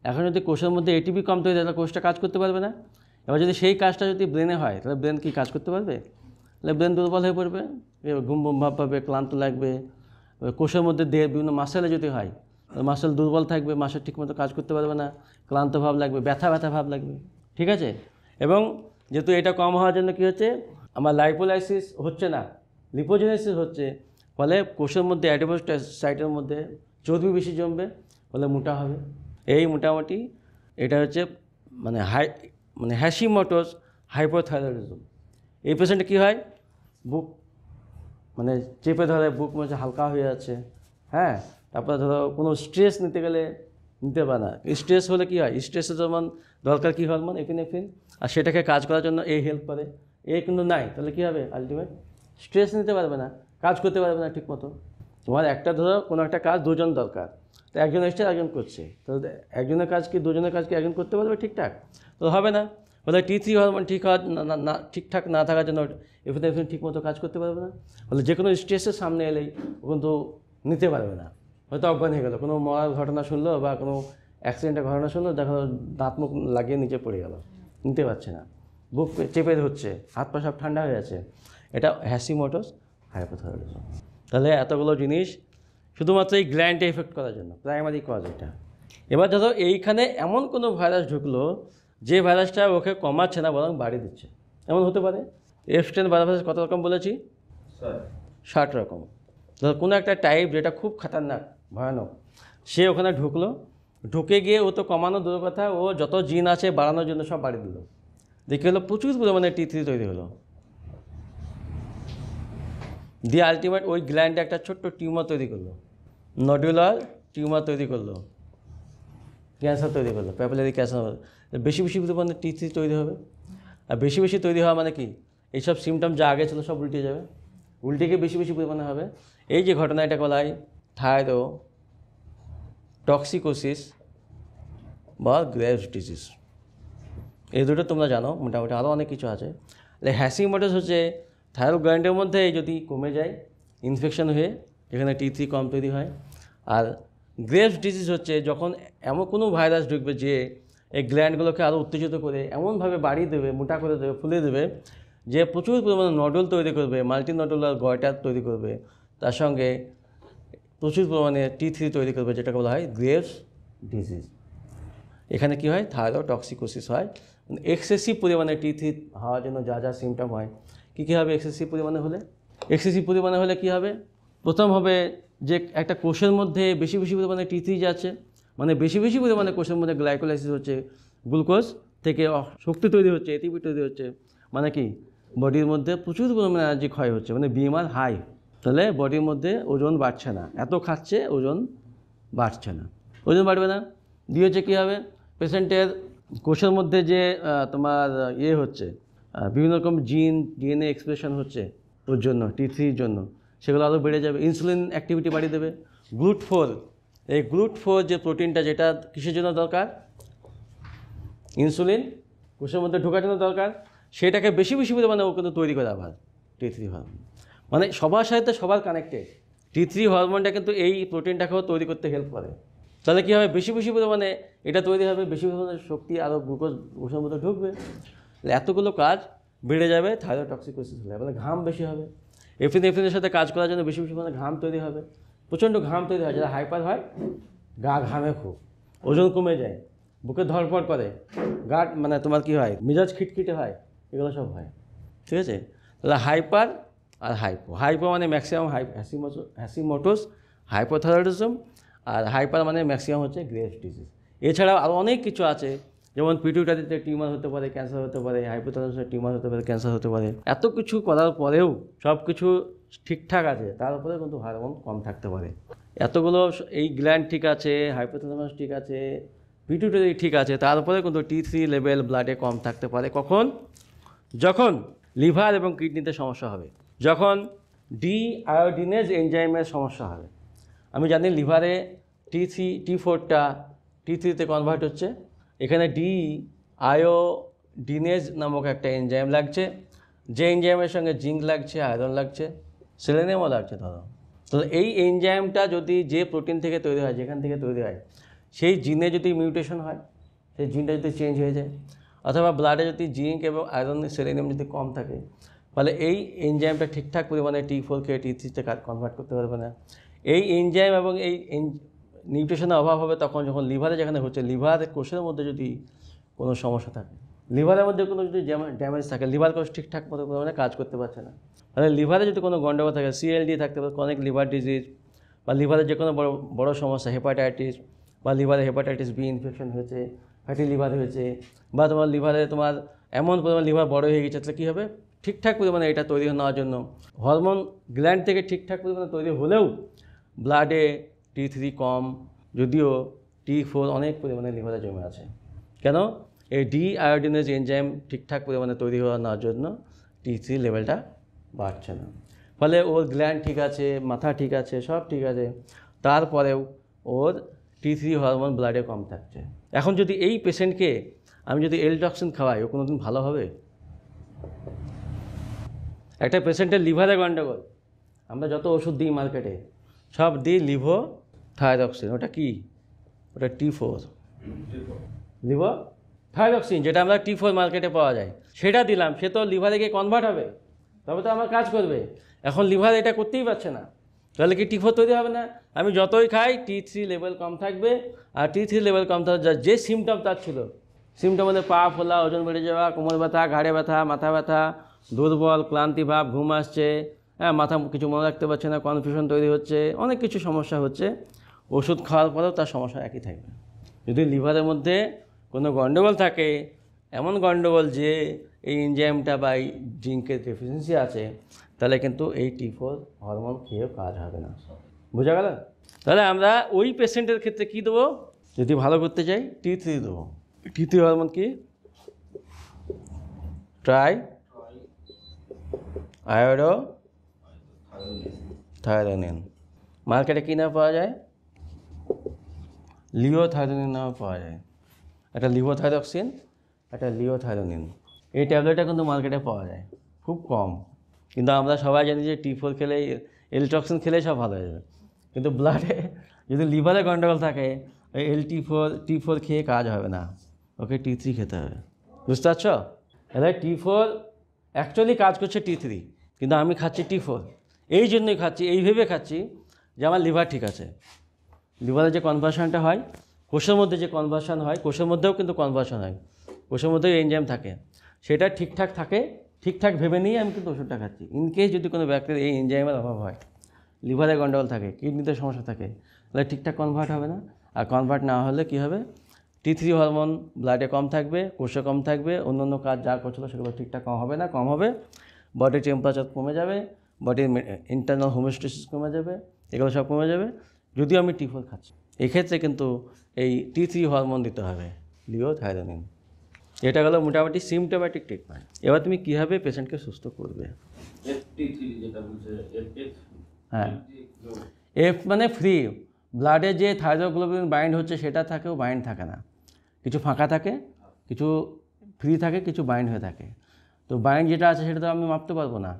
এখন যদি কোষের মধ্যে এটিপি কম তৈরি হয় তাহলে কোষটা কাজ করতে পারবে না। এবার যদি সেই কাজটা যদি ব্রেনে হয় তাহলে ব্রেন কি কাজ করতে পারবে? তাহলে ব্রেন দুর্বল হয়ে পড়বে, ঘুম ভাব পাবে, ক্লান্ত লাগবে। কোষের মধ্যে দেহের বিভিন্ন মাসেলে যদি হয়, মাসেল দুর্বল থাকবে, মাসেল ঠিকমতো কাজ করতে পারবে না, ক্লান্ত ভাব লাগবে, ব্যথা ভাব লাগবে, ঠিক আছে? এবং যেহেতু এটা কম হওয়ার জন্য কী হচ্ছে, আমার লাইপোলাইসিস হচ্ছে না, লিপোজেনেসিস হচ্ছে, ফলে কোষের মধ্যে অ্যাডিপোসাইটের মধ্যে চর্বি বেশি জমবে, ফলে মোটা হবে। এই মোটামুটি এটা হচ্ছে মানে হ্যাশিমোটোস হাইপোথাইরয়েডিজম। এই পেশেন্টে কী হয়, বুক মানে চেপে ধরে, বুক মনে হালকা হয়ে যাচ্ছে, হ্যাঁ। তারপরে ধরো কোনো স্ট্রেস নিতে গেলে নিতে পারে না। স্ট্রেস হলে কী হয়, স্ট্রেসের যেমন দরকার কী হরমোন এপিনেফ্রিন, আর সেটাকে কাজ করার জন্য এই হেল্প করে। এ কিন্তু নাই, তাহলে কী হবে, আলটিমেট স্ট্রেস নিতে পারবে না, কাজ করতে পারবে না ঠিকমতো। তোমার একটা ধরো কোনো একটা কাজ দুজন দরকার, তো একজন এসছে একজন করছে, তো একজনের কাজ কি দুজনের কাজ কি একজন করতে পারবে ঠিকঠাক, তো হবে না। বলে T3 হরমোন ঠিকঠাক না থাকার জন্য এপিনেফ্রিন ঠিকমতো কাজ করতে পারবে না। বলে যে কোনো স্ট্রেসের সামনে এলেই ও কিন্তু নিতে পারবে না, হয়তো অজ্ঞান হয়ে গেলো, কোনো মরার ঘটনা শুনলো বা কোনো অ্যাক্সিডেন্টের ঘটনা শুনলো, দেখো দাঁত মুখ লাগিয়ে নিচে পড়ে গেল, নিতে পারছে না, বুক চেপে ধরছে, হাত পা সব ঠান্ডা হয়ে যাচ্ছে, এটা হ্যাশিমোটোস হাইপোথাইরয়েডিজম। তাহলে এতগুলো জিনিস শুধুমাত্র এই গ্ল্যান্ডে এফেক্ট করার জন্য, প্রাইমারি কজ এটা। এবার ধরো এইখানে এমন কোনো ভাইরাস ঢুকলো যে ভাইরাসটা ওকে কমাচ্ছে না বরং বাড়িয়ে দিচ্ছে, এমন হতে পারে। এফস্টেন ভাইরাস কত রকম বলেছি, 60 রকম। ধরো কোনো একটা টাইপ যেটা খুব খতরনাক ভয়ানক, সে ওখানে ঢুকলো, ঢুকে গিয়ে ও তো কমানো দূর কথা, ও যত জিন আছে বাড়ানোর জন্য সব বাড়িয়ে দিল, দেখে হলো প্রচুর পরিমাণে T3 তৈরি হলো, দিয়ে আলটিমেট ওই গ্ল্যান্ডে একটা ছোট্ট টিউমার তৈরি করলো, নডুলার টিউমার তৈরি করলো, ক্যান্সার তৈরি করলো, প্যাপিলারি ক্যান্সার। বেশি বেশি পরিমাণে T3 তৈরি হবে, আর বেশি বেশি তৈরি হওয়া মানে কি, এইসব সিমটম যা আগে ছিল সব উল্টে যাবে, উল্টে গিয়ে বেশি বেশি পরিমাণে হবে। এই যে ঘটনা, এটা বলা হয় থাইরোটক্সিকোসিস বা গ্রেভস ডিজিজ। এই দুটো তোমরা জানো, মোটামুটি আরও অনেক কিছু আছে। হ্যাশিমোটোস হচ্ছে থাইরয়েড গ্ল্যান্ডের মধ্যে যদি কমে যায় ইনফেকশন হয়ে, যেখানে T3 কম তৈরি হয়। আর গ্রেভস ডিজিজ হচ্ছে যখন এমন কোনো ভাইরাস ঢুকবে যে এই গ্ল্যান্ডগুলোকে আরও উত্তেজিত করে এমনভাবে বাড়িয়ে দেবে, মোটা করে দেবে, ফুলে দেবে, যে প্রচুর পরিমাণে নডুল তৈরি করবে, মাল্টি নডুলার গয়টার তৈরি করবে, তার সঙ্গে প্রচুর পরিমাণে T3 তৈরি করবে, যেটাকে বলা হয় গ্রেভস ডিজিজ। এখানে কি হয়, থাইরোটক্সিকোসিস হয়। এক্সেসিভ পরিমাণে T3 হওয়ার জন্য যা যা সিমটম হয়, কী হবে এক্সেসিভ পরিমাণে হলে, এক্সেসিভ পরিমাণে হলে কী হবে, প্রথম হবে যে একটা কোষের মধ্যে বেশি বেশি পরিমাণে T3 যাচ্ছে, মানে বেশি বেশি পরিমাণে কোষের মধ্যে গ্লাইকোলাইসিস হচ্ছে, গ্লুকোজ থেকে শক্তি তৈরি হচ্ছে, এটিপি তৈরি হচ্ছে, মানে কি বডির মধ্যে প্রচুর পরিমাণে এনার্জি ক্ষয় হচ্ছে, মানে BMR হাই। তাহলে বডির মধ্যে ওজন বাড়ছে না, এত খাচ্ছে ওজন বাড়ছে না, ওজন বাড়বে না। দিয়ে হচ্ছে কী হবে, পেশেন্টের কোষের মধ্যে যে তোমার হচ্ছে বিভিন্ন রকম জিন DNA এক্সপ্রেশন হচ্ছে ওর জন্য, T3-র জন্য, সেগুলো আরও বেড়ে যাবে, ইনসুলিন অ্যাক্টিভিটি বাড়িয়ে দেবে। GLUT4, এই GLUT4 যে প্রোটিনটা, যেটা কিসের জন্য দরকার, ইনসুলিন কোষের মধ্যে ঢোকার জন্য দরকার, সেটাকে বেশি বেশি পরিমাণে ও কিন্তু তৈরি করে আবার T3 হরমোন। মানে সবার সাথে সবার কানেক্টেড, T3 হরমোনটা কিন্তু এই প্রোটিনটাকেও তৈরি করতে হেল্প করে। তাহলে কী হবে, বেশি বেশি পরিমাণে এটা তৈরি হবে, বেশি পরিমাণে শক্তি আরও গ্লুকোজ কোষের মধ্যে ঢুকবে, এতগুলো কাজ বেড়ে যাবে। থাইরোটক্সিকোসিস হলে মানে ঘাম বেশি হবে, এফিনের সাথে কাজ করার জন্য বেশি বেশি পরিমাণে ঘাম তৈরি হবে, প্রচণ্ড ঘাম তৈরি হয়, যারা হাইপার হয় গা ঘামে খুব, ওজন কমে যায়, বুকে ধরপড় করে, গা মানে তোমার কী হয়, মেজাজ খিটখিটে হয়, এগুলো সব হয়, ঠিক আছে। তাহলে হাইপার আর হাইপো মানে ম্যাক্সিমাম হ্যাশিমোটোস হাইপোথাইরয়েডিজম, আর হাইপার মানে ম্যাক্সিমাম হচ্ছে গ্রেভস ডিজিজ। এছাড়াও আরও অনেক কিছু আছে, যেমন পিটুইটারিতে টিউমার হতে পারে, ক্যান্সার হতে পারে, হাইপোথাইরয়েডে টিউমার হতে পারে, ক্যান্সার হতে পারে। এত কিছু করার পরেও সব কিছু ঠিকঠাক আছে, তার উপরে কিন্তু হরমোন কম থাকতে পারে। এতগুলো এই গ্ল্যান্ড ঠিক আছে, হাইপোথাইরয়েড ঠিক আছে, পিটুইটারি ঠিক আছে, তার উপরে কিন্তু T3 লেভেল ব্লাডে কম থাকতে পারে। কখন, যখন লিভার এবং কিডনিতে সমস্যা হবে, যখন ডিআয়োডিনেজ এনজাইমের সমস্যা হবে। আমি জানি লিভারে T4টা T3-তে কনভার্ট হচ্ছে, এখানে ডিআয়োডিনেজ নামক একটা এনজাইম লাগছে, যে এনজাইমের সঙ্গে জিঙ্ক লাগছে, আয়রন লাগছে, সেলেনিয়ামও লাগছে। ধরো তো এই এনজাইমটা যদি যে প্রোটিন থেকে তৈরি হয়, যেখান থেকে তৈরি হয়, সেই জিনে যদি মিউটেশন হয়, সেই জিনটা যদি চেঞ্জ হয়ে যায়, অথবা ব্লাডে যদি জিঙ্ক এবং আয়রন সেলেনিয়াম যদি কম থাকে, ফলে এই এনজাইমটা ঠিকঠাক পরিমাণে T4কে T3-তে কনভার্ট করতে পারবে না। এই এনজাইম এবং এই নিউট্রিশনের অভাব হবে তখন, যখন লিভারে যেখানে হচ্ছে, লিভারের কোষের মধ্যে যদি কোনো সমস্যা থাকে, লিভারের মধ্যে কোনো যদি ড্যামেজ থাকে, লিভার কোষ ঠিকঠাক মতো পরিমাণে কাজ করতে পারছে না, তাহলে লিভারে যদি কোনো গন্ডগোল থাকে, CLD থাকতে পারে, ক্রনিক লিভার ডিজিজ, বা লিভারের যে কোনো বড় সমস্যা, হেপাটাইটিস, বা লিভারে হেপাটাইটিস বি ইনফেকশন হয়েছে, ফ্যাটি লিভার হয়েছে, বা তোমার লিভারে তোমার এমন পরিমাণ লিভার বড় হয়ে গেছে, তাহলে কী হবে, ঠিকঠাক পরিমাণে এটা তৈরি নেওয়ার জন্য হরমোন গ্ল্যান্ড থেকে ঠিকঠাক পরিমাণে তৈরি হলেও ব্লাডে T3 কম, যদিও T4 অনেক পরিমাণে লিভারে জমে আছে। কেন? এই ডি আয়োডিনেজ এনজাইম ঠিকঠাক পরিমাণে তৈরি হওয়ার জন্য T3 লেভেলটা বাড়ছে না। ফলে ওর গ্ল্যান্ড ঠিক আছে, মাথা ঠিক আছে, সব ঠিক আছে, তারপরেও ওর T3 হরমোন ব্লাডে কম থাকছে। এখন যদি এই পেশেন্টকে আমি যদি এলটক্সিন খাওয়াই, ও কোনোদিন ভালো হবে? একটা পেশেন্টের লিভারে গন্ডগোল, আমরা যত ওষুধ দিই মার্কেটে সব দিই লিভো থাইরক্সিন। ওটা কি? ওটা T4 লিভো থাইরক্সিন, যেটা আমরা T4 মার্কেটে পাওয়া যায়, সেটা দিলাম। সে তো লিভারে গিয়ে কনভার্ট হবে, তবে তো আমার কাজ করবে। এখন লিভার এটা করতেই পারছে না, তাহলে কি T4 তৈরি হবে না? আমি যতই খাই T3 লেভেল কম থাকবে। আর T3 লেভেল কম থাকবে, যে সিমটম তার ছিল, সিমটম মানে পা ফোলা, ওজন বেড়ে যাওয়া, কোমর ব্যথা, ঘাড়ে ব্যথা, মাথা ব্যথা, দুর্বল, ক্লান্তি ভাব, ঘুম আসছে, মাথা কিছু মনে রাখতে পারছে না, কনফিউশন তৈরি হচ্ছে, অনেক কিছু সমস্যা হচ্ছে। ওষুধ খাওয়ার পরেও তার সমস্যা একই থাকবে। যদি লিভারের মধ্যে কোনো গন্ডগোল থাকে, এমন গন্ডগোল যে এই এনজাইমটা বা এই জিঙ্কের ডেফিসিয়েন্সি আছে, তাহলে কিন্তু এই T4 হরমোন খেয়েও কাজ হবে না। বোঝা গেল? তাহলে আমরা ওই পেশেন্টের ক্ষেত্রে কী দেবো? যদি ভালো করতে চাই T3 দেবো। T3 হরমোন কি? Iodo thyronine. মার্কেটে কী নামে পাওয়া যায়? লিওথাইরোনিন নামে পাওয়া যায়। একটা লিভোথাইরক্সিন, একটা লিওথাইরোনিন। এই ট্যাবলেটটা কিন্তু মার্কেটে পাওয়া যায়, খুব কম। কিন্তু আমরা সবাই জানি যে T4 খেলে, এলটক্সিন খেলে সব ভালো হয়ে যাবে। কিন্তু ব্লাডে যদি লিভারে গন্ডগোল থাকে, ওই T4 খেয়ে কাজ হবে না, ওকে T3 খেতে হবে। বুঝতে পারছ? তাহলে T4 অ্যাকচুয়ালি কাজ করছে T3, কিন্তু আমি খাচ্ছি T4। এই জন্যই খাচ্ছি, এই ভেবে খাচ্ছি যে আমার লিভার ঠিক আছে। লিভারে যে কনভার্সনটা হয়, কোষের মধ্যে যে কনভার্সন হয়, কোষের মধ্যেও কিন্তু কনভার্সন হয়, কোষের মধ্যেও এনজাইম থাকে, সেটা ঠিকঠাক থাকে, ঠিকঠাক ভেবে নিয়ে আমি কিন্তু ওষুধটা খাচ্ছি। ইনকেস যদি কোনো ব্যক্তির এই এনজাইমের অভাব হয়, লিভারে গন্ডগোল থাকে, কিডনিতে সমস্যা থাকে, তাহলে ঠিকঠাক কনভার্ট হবে না। আর কনভার্ট না হলে কী হবে? T3 হরমোন ব্লাডে কম থাকবে, কোষে কম থাকবে, অন্য কাজ যা করছিল সেগুলো ঠিকঠাক কম হবে, বডির টেম্পারেচার কমে যাবে, বডির ইন্টারনাল হোমিওস্ট্যাসিস কমে যাবে, এগুলো সব কমে যাবে। যদিও আমি T4 খাচ্ছি, এক্ষেত্রে কিন্তু এই T3 হরমোন দিতে হবে, লিওথাইরোনিন। এটা গেলো মোটামুটি সিমটোম্যাটিক ট্রিটমেন্ট। এবার তুমি কীভাবে পেশেন্টকে সুস্থ করবে? হ্যাঁ, এফ মানে ফ্রি। ব্লাডে যে থাইরোগ্লোবিন বাইন্ড হচ্ছে সেটা থাকেও বাইন্ড থাকে না, কিছু ফাঁকা থাকে, কিছু ফ্রি থাকে, কিছু বাইন্ড হয়ে থাকে। তো বাইন্ড যেটা আছে সেটা তো আমি মাপতে পারবো না।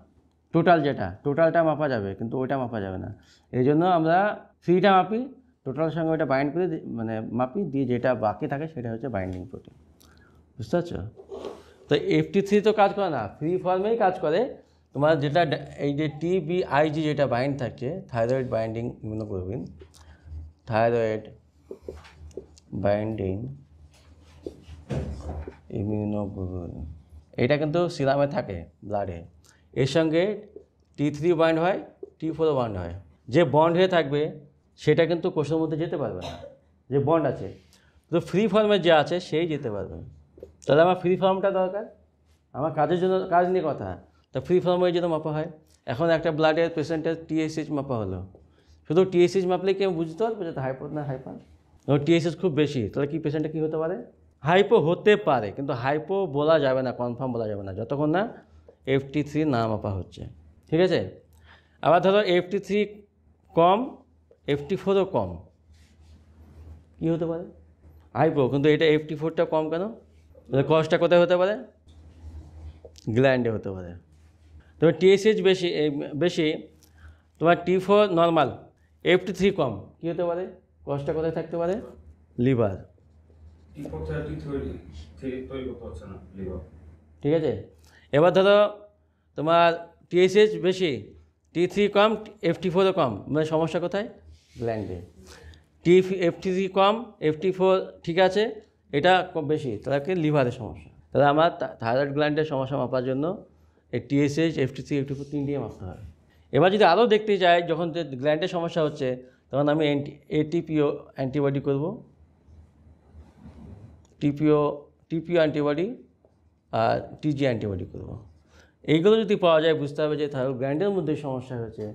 টোটালটা মাপা যাবে, কিন্তু ওইটা মাপা যাবে না। এই জন্য আমরা ফ্রিটা মাপি, টোটালের সঙ্গে ওইটা বাইন্ড করে মানে মাপি, দিয়ে যেটা বাকি থাকে সেটা হচ্ছে বাইন্ডিং প্রোটিন। বুঝতে পারছো? তো FT3 তো কাজ করে না, ফ্রি ফর্মেই কাজ করে। তোমার যেটা এই যে TBIG যেটা বাইন্ড থাকছে, thyroid binding immunoglobulin, thyroid binding immunoglobulin, এটা কিন্তু সিরামে থাকে, ব্লাডে। এর সঙ্গে T3 বাইন্ড হয়, T4 বাইন্ড হয়। যে বন্ড হয়ে থাকবে সেটা কিন্তু কোষের মধ্যে যেতে পারবে না, যে বন্ড আছে। তো ফ্রি ফর্মে যে আছে সেই যেতে পারবে। তাহলে আমার ফ্রি ফর্মটা দরকার, আমার কাজের জন্য, কাজ নিয়ে কথা। তো ফ্রি ফর্মের জন্য মাপা হয়। এখন একটা ব্লাডের পেশেন্টের TSH মাপা হলো, শুধু TSH মাপলে কি আমি বুঝতে পারবো যে হাইপো না হাইপার? TSH খুব বেশি, তাহলে কি পেশেন্টটা কী হতে পারে? হাইপো হতে পারে, কিন্তু হাইপো বলা যাবে না, কনফার্ম বলা যাবে না যতক্ষণ না FT3 না মাপা হচ্ছে। ঠিক আছে? আবার ধরো FT3 কম, FT4ও কম, কী হতে পারে? হাইপো, কিন্তু এটা FT4টা কম কেন? কজটা কোথায় হতে পারে? গ্ল্যান্ডে হতে পারে। তোমার TSH বেশি, তোমার T4 নর্মাল, FT3 কম, কী হতে পারে? কজটা কোথায় থাকতে পারে? লিভার। ঠিক আছে? এবার ধরো তোমার TSH বেশি, T3 কম, FT4ও কম, মানে সমস্যা কোথায়? গ্ল্যান্ডে। FT3 কম, FT4 ঠিক আছে, এটা বেশি, তাহলে কি লিভারের সমস্যা। তাহলে আমার থাইরয়েড গ্ল্যান্ডের সমস্যা মাপার জন্য এই TSH, FT3, FT4 তিনটিয়ে মাপতে হবে। এবার যদি আরও দেখতে চাই, যখন গ্ল্যান্ডের সমস্যা হচ্ছে, তখন আমি ATPO অ্যান্টিবডি করব, টিপিও অ্যান্টিবডি আর টিজি অ্যান্টিবডি করব। এইগুলো যদি পাওয়া যায় বুঝতে হবে যে থাইরয়েড গ্ল্যান্ডের মধ্যে সমস্যা হয়েছে,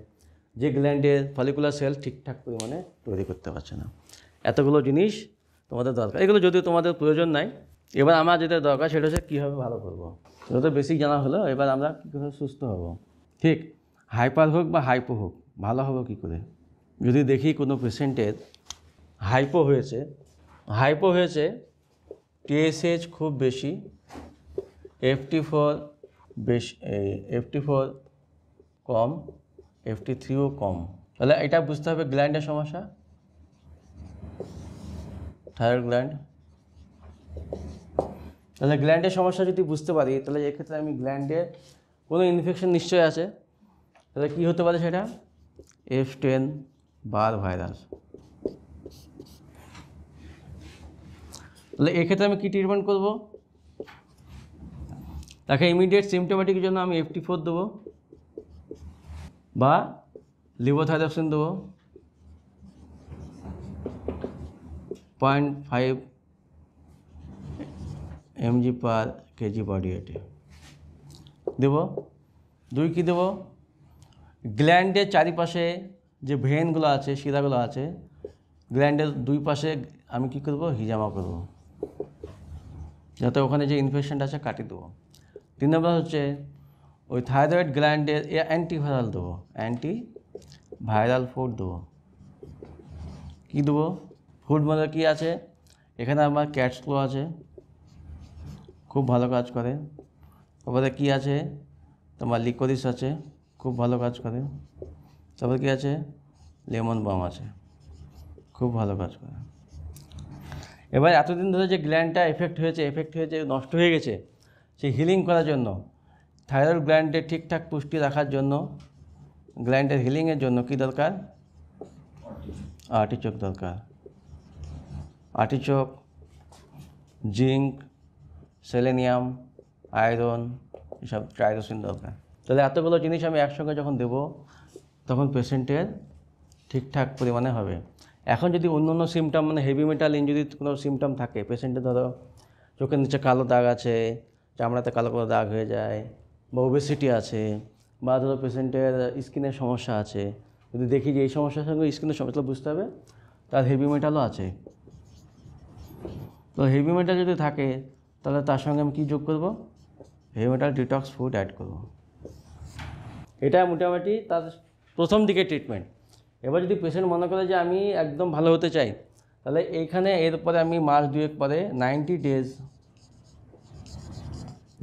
যে গ্ল্যান্ডের ফলিকুলার সেল ঠিকঠাক পরিমাণে তৈরি করতে পারছে না। এতগুলো জিনিস তোমাদের দরকার, এগুলো যদি তোমাদের প্রয়োজন নাই। এবার আমার যেটা দরকার সেটা হচ্ছে কীভাবে ভালো করবো। এটা তো বেসিক জানা হলো, এবার আমরা কী করে সুস্থ হব। ঠিক, হাইপার হোক বা হাইপো হোক, ভালো হবো কী করে? যদি দেখি কোনো পেশেন্টের হাইপো হয়েছে, TSH খুব বেশি, FT4 বেশি, FT4 কম, FT3ও কম, তাহলে এটা বুঝতে হবে গ্ল্যান্ডের সমস্যা, থাইরয়েড গ্ল্যান্ড। তাহলে গ্ল্যান্ডের সমস্যা যদি বুঝতে পারি, তাহলে এক্ষেত্রে আমি গ্ল্যান্ডে কোনো ইনফেকশন নিশ্চয়ই আছে। তাহলে কী হতে পারে সেটা? F10 বার ভাইরাস। তাহলে এক্ষেত্রে আমি কী ট্রিটমেন্ট করব? তাকে ইমিডিয়েট সিমটোমেটিকের জন্য আমি FT4 দেবো বা লিভোথাইরক্সিন দেবো 0.5 mg/kg বডি ওয়েটে দেবো। 2 কী দেবো? গ্ল্যান্ডের চারিপাশে যে ভেনগুলো আছে, শিরাগুলো আছে, গ্ল্যান্ডের 2 পাশে আমি কী করব? হিজামা করব, যাতে ওখানে যে ইনফেকশনটা আছে কাটিয়ে দেবো। 3 নম্বর হচ্ছে ওই থাইরয়েড গ্ল্যান্ডের অ্যান্টিভাইরাল দেবো, অ্যান্টিভাইরাল ফুড দেবো। কী দেবো? ফুড মধ্যে কী আছে? এখানে আমার ক্যাটস ক্লো আছে, খুব ভালো কাজ করে। তারপরে কী আছে? তোমার লিকোরিস আছে, খুব ভালো কাজ করে। তারপরে কী আছে? লেমন বাম আছে, খুব ভালো কাজ করে। এবার এতদিন ধরে যে গ্ল্যান্ডটা এফেক্ট হয়েছে, নষ্ট হয়ে গেছে, সেই হিলিং করার জন্য, থাইরয়েড গ্ল্যান্ডের ঠিকঠাক পুষ্টি রাখার জন্য, গ্ল্যান্ডের হিলিংয়ের জন্য কী দরকার? আর্টিচোক দরকার। আর্টিচোক, জিঙ্ক, সেলেনিয়াম, আয়রন, এসব টাইরোসিন দরকার। তাহলে এতগুলো জিনিস আমি একসঙ্গে যখন দেবো, তখন পেশেন্টের ঠিকঠাক পরিমাণে হবে। এখন যদি অন্য সিমটম, মানে হেভি মেটাল ইনজুরি কোনো সিমটম থাকে, পেশেন্টের ধরো চোখের নিচে কালো দাগ আছে, চামড়াতে কালো কালো দাগ হয়ে যায়, বা ওবেসিটি আছে, বা ধরো পেশেন্টের স্কিনের সমস্যা আছে, যদি দেখি যে এই সমস্যার সঙ্গে স্কিনের সমস্যা, বুঝতে হবে তার হেভি মেটালও আছে। তো হেভি মেটাল যদি থাকে, তাহলে তার সঙ্গে আমি কী যোগ করব? Heavy metal detox food add করব। এটা মোটামুটি তার প্রথম দিকে ট্রিটমেন্ট। এবার যদি পেশেন্ট মনে করে যে আমি একদম ভালো হতে চাই, তাহলে এইখানে এরপরে আমি মাস 2 পরে 90 ডেজ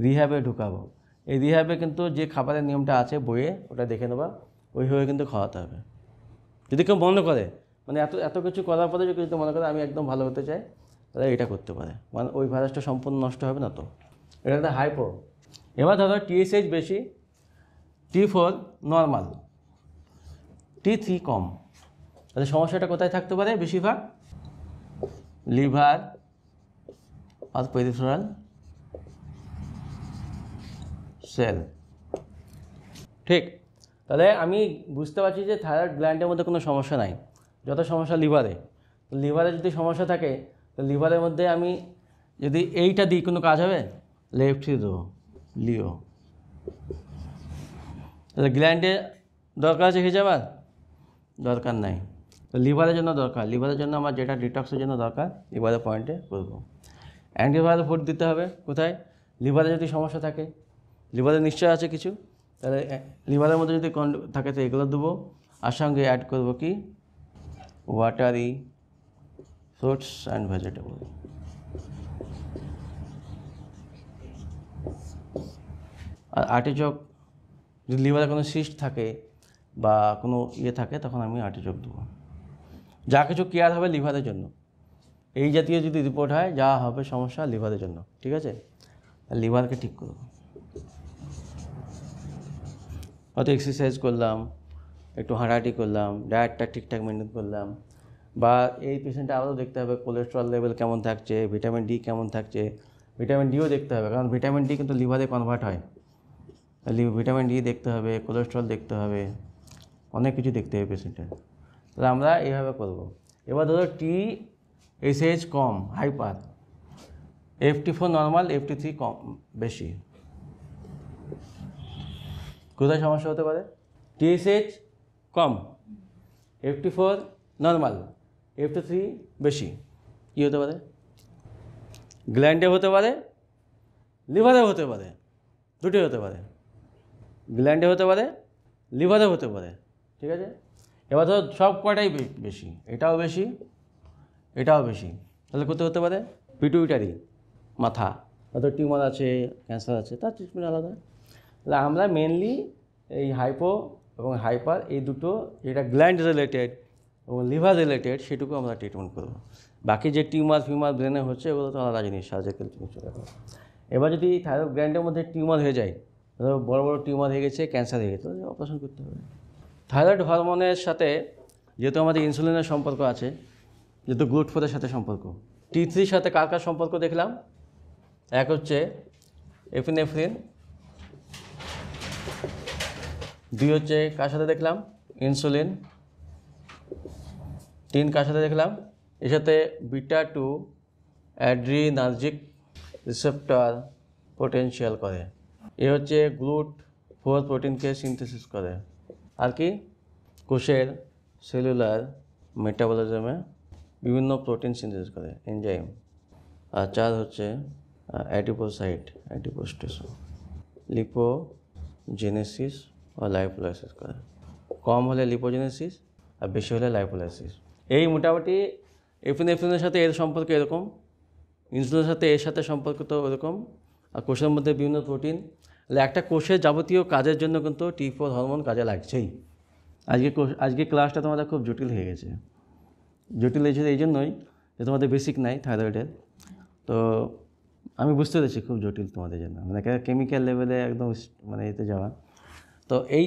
রিহ্যাবে ঢুকাবো। এই রিহ্যাবে কিন্তু যে খাবারের নিয়মটা আছে বইয়ে, ওটা দেখে নেবা, ওইভাবে কিন্তু খাওয়াতে হবে। যদি কেউ মনে করে, মানে এত কিছু করার পরে যদি মনে করে আমি একদম ভালো হতে চাই, তাহলে এটা করতে পারে, মানে ওই ভাইরাসটা সম্পূর্ণ নষ্ট হবে না। তো এটা একটা হাইপো। এবার ধরো TSH বেশি, T4 নর্মাল, T3 কম, তাহলে সমস্যাটা কোথায় থাকতে পারে? বেশিরভাগ লিভার আর পেরিফেরাল সেল। ঠিক, তাহলে আমি বুঝতে পারছি যে থাইরয়েড গ্ল্যান্ডের মধ্যে কোনো সমস্যা নাই, যত সমস্যা লিভারে। তো লিভারে যদি সমস্যা থাকে, তো লিভারের মধ্যে আমি যদি এইটা দিই, কোনো কাজ হবে? লেফট দেবো, লিও। তাহলে গ্ল্যান্ডে দরকার আছে হিজাবার? দরকার নাই। তো লিভারের জন্য দরকার, লিভারের জন্য আমার যেটা ডিটক্সের জন্য দরকার, লিভারের পয়েন্টে করবো। অ্যান্টিভাইরাল ফুড দিতে হবে কোথায়? লিভারে যদি সমস্যা থাকে, লিভারে নিশ্চয় আছে কিছু, তাহলে লিভারের মধ্যে যদি থাকে তো এগুলো দেবো। আর সঙ্গে অ্যাড করবো কি? Watery fruits and vegetable. আর আর্টিচোক, যদি লিভারে কোনো সিস্ট থাকে বা কোনো থাকে, তখন আমি আর্টিচোক দেবো। যা কিছু কেয়ার হবে লিভারের জন্য, এই জাতীয় যদি রিপোর্ট হয়, যা হবে সমস্যা লিভারের জন্য, ঠিক আছে? লিভারকে ঠিক করবো। হয়তো এক্সারসাইজ করলাম, একটু হাঁটাহাঁটি করলাম, ডায়েটটা ঠিকঠাক মেনটেন করলাম, বা এই পেশেন্টটা আরও দেখতে হবে কোলেস্ট্রল লেভেল কেমন থাকছে, ভিটামিন ডি কেমন থাকছে। ভিটামিন ডিও দেখতে হবে, কারণ ভিটামিন ডি কিন্তু লিভারে কনভার্ট হয়। ভিটামিন ডি দেখতে হবে, কোলেস্ট্রল দেখতে হবে, অনেক কিছু দেখতে হবে পেশেন্টের। তাহলে আমরা এইভাবে করব। এবার ধরো TSH কম, হাইপার, FT4 নর্মাল, FT3 কম বেশি। কোথায় সমস্যা হতে পারে? TSH কম, FT4 নর্মাল, FT3 বেশি। কী হতে পারে? গ্ল্যান্ডে হতে পারে, লিভারে হতে পারে, দুটোই হতে পারে। গ্ল্যান্ডে হতে পারে, লিভারে হতে পারে, ঠিক আছে? এবার ধরো সব কয়টাই বেশি, এটাও বেশি, এটাও বেশি, তাহলে কোথায় হতে পারে? পিটুইটারি, মাথা, হয়তো টিউমার আছে, ক্যান্সার আছে, তার ট্রিটমেন্ট আলাদা। তাহলে আমরা মেনলি এই হাইপো এবং হাইপার এই দুটো, যেটা গ্ল্যান্ড রিলেটেড এবং লিভার রিলেটেড, সেটুকু আমরা ট্রিটমেন্ট করব। বাকি যে টিউমার ফিউমার ব্রেনে হচ্ছে, ওগুলো তো আলাদা জিনিস, সার্জিক্যাল জিনিস চলে যাবে। এবার যদি থাইরয়েড গ্ল্যান্ডের মধ্যে টিউমার হয়ে যায়, ধরো বড় বড় টিউমার হয়ে গেছে, ক্যান্সার হয়ে গেছে, তাহলে অপারেশন করতে হবে। থাইরয়েড হরমোনের সাথে যেহেতু আমাদের ইনসুলিনের সম্পর্ক আছে, যেহেতু GLUT4 সাথে সম্পর্ক, T3 সাথে কার কার সম্পর্ক দেখলাম? এক হচ্ছে এপিনেফ্রিন, দুই হচ্ছে কার সাথে দেখলাম? ইনসুলিন। তিন কার সাথে দেখলাম? এর সাথে β2 অ্যাড্রিনার্জিক রিসেপ্টর পোটেনশিয়াল করে। এ হচ্ছে GLUT4 প্রোটিনকে সিনথেসিস করে। আর কি? কোষের সেলুলার মেটাবলিজমে বিভিন্ন প্রোটিন সিনথেসিস করে, এনজাইম। আর চার হচ্ছে অ্যাডিপোসাইট, অ্যাডিপোস্টেশন, লিপোজেনেসিস ও লাইপোলাইসিস করে। কম হলে লিপোজেনেসিস আর বেশি হলে লাইপোলাইসিস। এই মোটামুটি এপিনেফ্রিনের সাথে এর সম্পর্ক এরকম, ইনসুলিনের সাথে এর সাথে সম্পর্ক তো ওরকম, আর কোষের মধ্যে বিভিন্ন প্রোটিন। তাহলে একটা কোষের যাবতীয় কাজের জন্য কিন্তু T4 হরমোন কাজে লাগছেই। আজকে ক্লাসটা তোমাদের খুব জটিল হয়ে গেছে। জটিল হয়েছে এই জন্যই যে তোমাদের বেসিক নাই থাইরয়েডের। তো আমি বুঝতে পেরেছি খুব জটিল তোমাদের জন্য, মানে কেমিক্যাল লেভেলে একদম মানে এতে যাওয়া। তো এই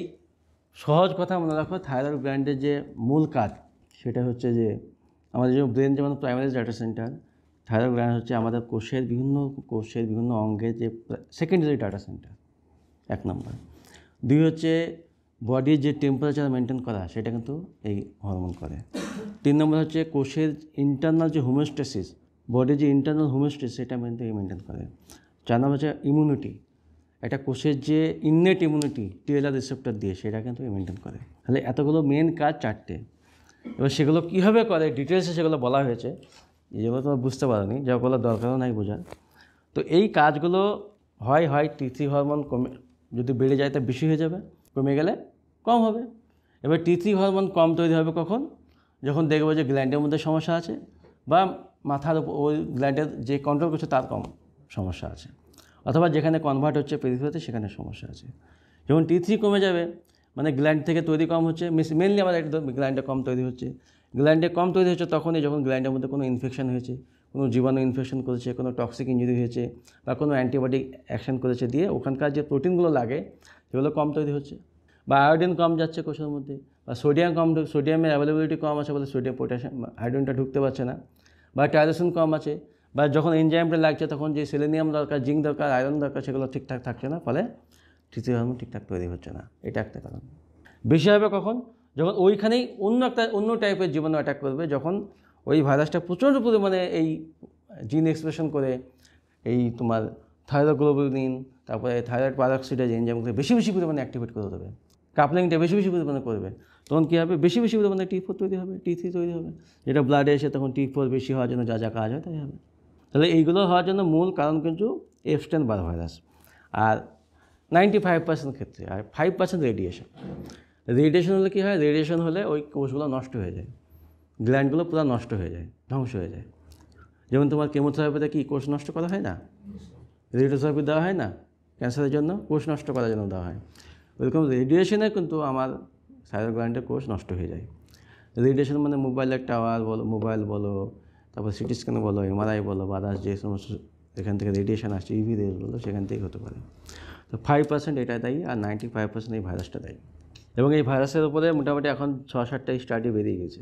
সহজ কথা মনে রাখো, থাইরয়েড গ্ল্যান্ডের যে মূল কাজ সেটা হচ্ছে যে আমাদের যে ব্রেন যেমন primary data centre, thyroid gland হচ্ছে আমাদের কোষের বিভিন্ন অঙ্গের যে সেকেন্ডারি ডাটা সেন্টার, এক নম্বর। দুই হচ্ছে বডির যে টেম্পারেচার মেনটেন করা, সেটা কিন্তু এই হরমোন করে। তিন নম্বর হচ্ছে কোষের ইন্টারনাল যে হোমিওস্ট্যাসিস, বডির যে ইন্টারনাল হোমিওস্ট্যাসিস, সেটা মেনটেন করে। চার নম্বর হচ্ছে ইমিউনিটি, একটা কোষের যে ইননেট ইমিউনিটি TLR রিসেপ্টর দিয়ে, সেটা কিন্তু মেনটেন করে। তাহলে এতগুলো মেন কাজ চারটে। এবার সেগুলো কীভাবে করে ডিটেলসে সেগুলো বলা হয়েছে, যেগুলো তোমরা বুঝতে পারোনি, যেগুলো দরকারও নাই বোঝার। তো এই কাজগুলো হয় T3 হরমোন যদি বেড়ে যায় তা বেশি হয়ে যাবে, কমে গেলে কম হবে। এবার T3 হরমোন কম তৈরি হবে কখন? যখন দেখবো যে গ্ল্যান্ডের মধ্যে সমস্যা আছে, বা মাথার ওই গ্ল্যান্ডের যে কন্ট্রোল করছে তার কম সমস্যা আছে, অথবা যেখানে কনভার্ট হচ্ছে পেরিফেরিতে সেখানে সমস্যা আছে। যখন T3 কমে যাবে, মানে গ্ল্যান্ড থেকে তৈরি কম হচ্ছে, মেনলি আমাদের একদম গ্ল্যান্ডে কম তৈরি হচ্ছে। গ্ল্যান্ডে কম তৈরি হচ্ছে তখনই যখন গ্ল্যান্ডের মধ্যে কোনো ইনফেকশন হয়েছে, কোনো জীবাণু ইনফেকশন করেছে, কোনো টক্সিক ইঞ্জুরি হয়েছে, বা কোনো অ্যান্টিবায়োটিক অ্যাকশন করেছে, দিয়ে ওখানকার যে প্রোটিনগুলো লাগে সেগুলো কম তৈরি হচ্ছে, বা আয়োডিন কম যাচ্ছে কোষের মধ্যে, বা সোডিয়ামের অ্যাভেলেবিলিটি কম আছে বলে সোডিয়াম পটাশিয়াম আয়োডিনটা ঢুকতে পারছে না, বা টাইরোসিন কম আছে, বা যখন এনজাইমটা লাগছে তখন যে সেলেনিয়াম দরকার, জিঙ্ক দরকার, আয়রন দরকার, সেগুলো ঠিকঠাক থাকছে না, ফলে T3 হরমোন ঠিকঠাক তৈরি হচ্ছে না। এটা একটা কারণ। বেশি হবে কখন? যখন ওইখানেই অন্য টাইপের জীবাণু অ্যাটাক করবে, যখন ওই ভাইরাসটা প্রচণ্ড পরিমাণে এই জিন এক্সপ্রেশন করে এই তোমার থাইরোগ্লোবুলিন, তারপরে থাইরয়েড পারঅক্সিডেজ এনজাইমগুলো বেশি পরিমাণে অ্যাক্টিভেট করে দেবে, কাপলিংটা বেশি পরিমাণে করবে, তখন কী হবে? বেশি পরিমাণে T4 তৈরি হবে, T3 তৈরি হবে, যেটা ব্লাডে এসে তখন T4 বেশি হওয়ার জন্য যা কাজ হয় তাই হবে। তাহলে এইগুলো হওয়ার জন্য মূল কারণ কিন্তু এপস্টেইন-বার ভাইরাস, আর 95% ক্ষেত্রে, আর 5% রেডিয়েশন। রেডিয়েশন হলে কী হয়? রেডিয়েশন হলে ওই কোষগুলো নষ্ট হয়ে যায়, গ্ল্যান্ডগুলো পুরো নষ্ট হয়ে যায়, ধ্বংস হয়ে যায়। যেমন তোমার কেমোথেরাপিতে কি কোষ নষ্ট করা হয় না, রেডিওথেরাপি দেওয়া হয় না, ক্যান্সারের জন্য কোষ নষ্ট করার জন্য দেওয়া হয়, ওইরকম রেডিয়েশনে কিন্তু আমার থাইরয়েড গ্ল্যান্ডের কোষ নষ্ট হয়ে যায়। রেডিয়েশন মানে মোবাইলের টাওয়ার বলো, মোবাইল বলো, তারপর সিটি স্ক্যান বলো, MRI বলো, বা আদার্স যে সমস্ত এখান থেকে রেডিয়েশন আসছে, UV রেজ বলো, সেখান থেকেই হতে পারে। তো 5% এটা দায়ী, আর 95% এই ভাইরাসটা দায়ী। এবং এই ভাইরাসের উপরে মোটামুটি এখন 6-7টা স্টাডি বেরিয়ে গেছে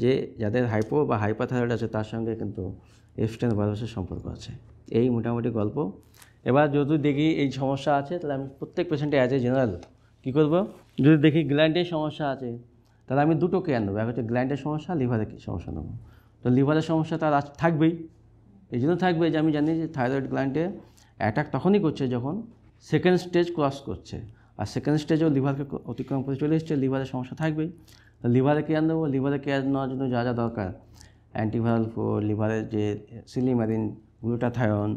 যে যাদের হাইপো বা হাইপারথাইরয়েড আছে তার সঙ্গে কিন্তু এপস্টেইন ভাইরাসের সম্পর্ক আছে। এই মোটামুটি গল্প। এবার যদি দেখি এই সমস্যা আছে, তাহলে আমি প্রত্যেক পেশেন্টে অ্যাজ এ জেনারেল কী করবো? যদি দেখি গ্ল্যান্ডের সমস্যা আছে, তাহলে আমি দুটো কেয়ার নেবো, এক হচ্ছে গ্ল্যান্ডের সমস্যা, লিভারের কী সমস্যা নেবো। তো লিভারের সমস্যা তার থাকবেই, এই জন্য থাকবে যে আমি জানি যে থাইরয়েড গ্ল্যান্ডে অ্যাটাক তখনই করছে যখন সেকেন্ড স্টেজ ক্রস করছে, আর সেকেন্ড স্টেজেও লিভারকে অতিক্রম করে চলে এসছে, লিভারের সমস্যা থাকবেই। লিভারে কেয়ার নেবো, লিভারে কেয়ার নেওয়ার জন্য যা যা দরকার, অ্যান্টিভাইরাল ফুড, লিভারের যে সিলিমারিন, গ্লুটাথায়ন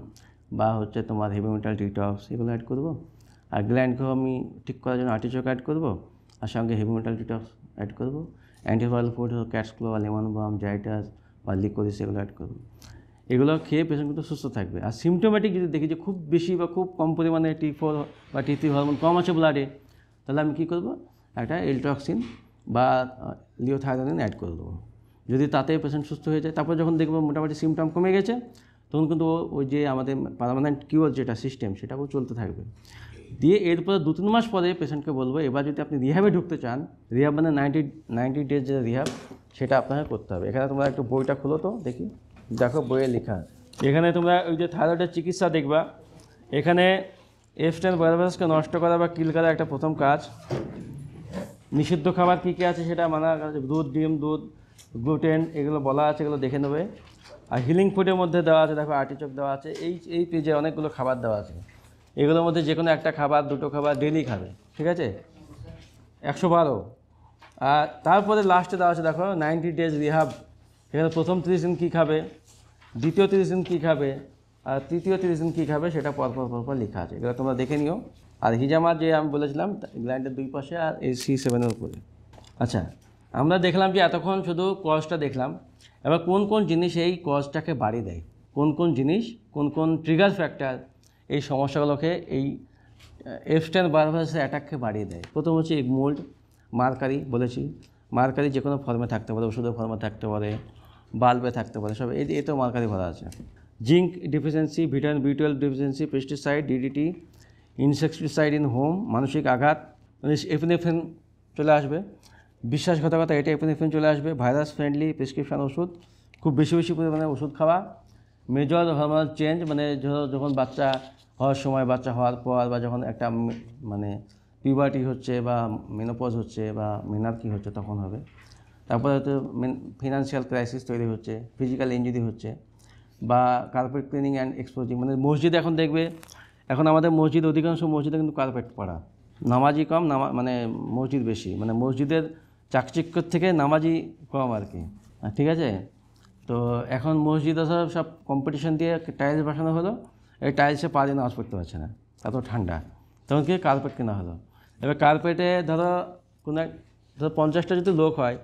বা হচ্ছে তোমার হেভি মেটাল ডিটক্স, এগুলো অ্যাড করবো। আর গ্ল্যান্ডকেও আমি ঠিক করার জন্য আর্টিচোক অ্যাড করবো, আর সঙ্গে হেভি মেটাল ডিটক্স অ্যাড করবো। অ্যান্টিভাইরাল ফুড ক্যাটস ক্লো, লেমন বাম, জাইটাস বা লিকোরিস, এগুলো অ্যাড করবো। এগুলো খেয়ে পেশেন্ট কিন্তু সুস্থ থাকবে। আর সিমটোম্যাটিক যদি দেখি যে খুব বেশি বা খুব কম পরিমাণে T4 বা T3 হরমোন কম আছে ব্লাডে, তাহলে আমি কী করবো, একটা এলট্রক্সিন বা লিওথাইরোনিন অ্যাড করে দেবো। যদি তাতে পেশেন্ট সুস্থ হয়ে যায়, তারপর যখন দেখবো মোটামুটি সিমটম কমে গেছে, তখন কিন্তু ওই যে আমাদের পার্মানেন্ট কিউর যেটা সিস্টেম, সেটাও চলতে থাকবে। দিয়ে এরপরে 2-3 মাস পরে পেশেন্টকে বলবো এবার যদি আপনি রিহ্যাবে ঢুকতে চান, রিহ্যাব মানে 90 ডেজ যে রিহ্যাব, সেটা আপনাকে করতে হবে। এখানে তোমরা একটু বইটা খোলো তো দেখি, দেখো বইয়ে লেখা আছে। এখানে তোমরা ওই যে থাইরয়েডের চিকিৎসা দেখবা, এখানে এফস্টেন ভাইরাসকে নষ্ট করা বা কিল করা একটা প্রথম কাজ। নিষিদ্ধ খাবার কী কী আছে সেটা মানা আছে, দুধ, ডিম, দুধ, গ্লুটেন, এগুলো বলা আছে, এগুলো দেখে নেবে। আর হিলিং ফুডের মধ্যে দেওয়া আছে, দেখো আর্টিচোক দেওয়া আছে, এই পেজে অনেকগুলো খাবার দেওয়া আছে। এগুলোর মধ্যে যে কোনো একটা খাবার, 2টো খাবার ডেইলি খাবে, ঠিক আছে, 112। আর তারপরে লাস্টে দেওয়া আছে দেখো 90 ডেজ রিহাব। এখানে প্রথম 30 দিন কী খাবে, দ্বিতীয় 30 দিন কী খাবে, আর তৃতীয় 30 দিন কী খাবে, সেটা পরপর লেখা আছে। এগুলো তোমরা দেখে নিও। আর হিজামা যে আমি বলেছিলাম গ্ল্যান্ডের 2 পাশে আর এই C7-এর উপরে। আচ্ছা, আমরা দেখলাম যে এতক্ষণ শুধু কজটা দেখলাম। এবার কোন কোন জিনিস এই কজটাকে বাড়িয়ে দেয়, কোন কোন জিনিস, কোন কোন ট্রিগার ফ্যাক্টর এই সমস্যাগুলোকে, এই এফস্টেন ভাইরাসের অ্যাটাককে বাড়িয়ে দেয়। প্রথম হচ্ছে মোল্ড, মার্কারি বলেছি, মার্কারি যে কোনো ফর্মে থাকতে পারে, ওষুধের ফর্মে থাকতে পারে, বাল্বে থাকতে পারে, সব এতেও মার্কারি ভরা আছে। Zinc deficiency, vitamin B12 deficiency, pesticide, DDT, insecticide in home, মানসিক আঘাত, এপিনেফ্রিন চলে আসবে, বিশ্বাসঘাতকতা, এটা এপিনেফ্রিন চলে আসবে। ভাইরাস ফ্রেন্ডলি প্রেসক্রিপশন ওষুধ, খুব বেশি পরিমাণে ওষুধ খাওয়া। মেজর হরমোনাল চেঞ্জ, মানে যখন বাচ্চা হওয়ার সময়, বাচ্চা হওয়ার পর, বা যখন একটা মানে পিউবার্টি হচ্ছে বা মেনোপজ হচ্ছে বা মেনার্কি হচ্ছে, তখন হবে। তারপরে হয়তো ফিনান্সিয়াল ক্রাইসিস তৈরি হচ্ছে, ফিজিক্যাল ইনজুরি হচ্ছে, বা কার্পেট ক্লিনিং অ্যান্ড এক্সপোজিং, মানে মসজিদ এখন দেখবে, এখন আমাদের মসজিদ, অধিকাংশ মসজিদে কিন্তু কার্পেট পড়া, নামাজি কম, মানে মসজিদ বেশি, মানে মসজিদের চাকচিক্যর থেকে নামাজি কম আর কি, ঠিক আছে। তো এখন মসজিদে সব কম্পিটিশন দিয়ে টাইলস বসানো হলো, এই টাইলসে পা দিয়ে নামাজ পড়তে পারছে না, এত ঠান্ডা, তখন কি কার্পেট কেনা হলো। এবার কার্পেটে ধরো 50টা যদি লোক হয়,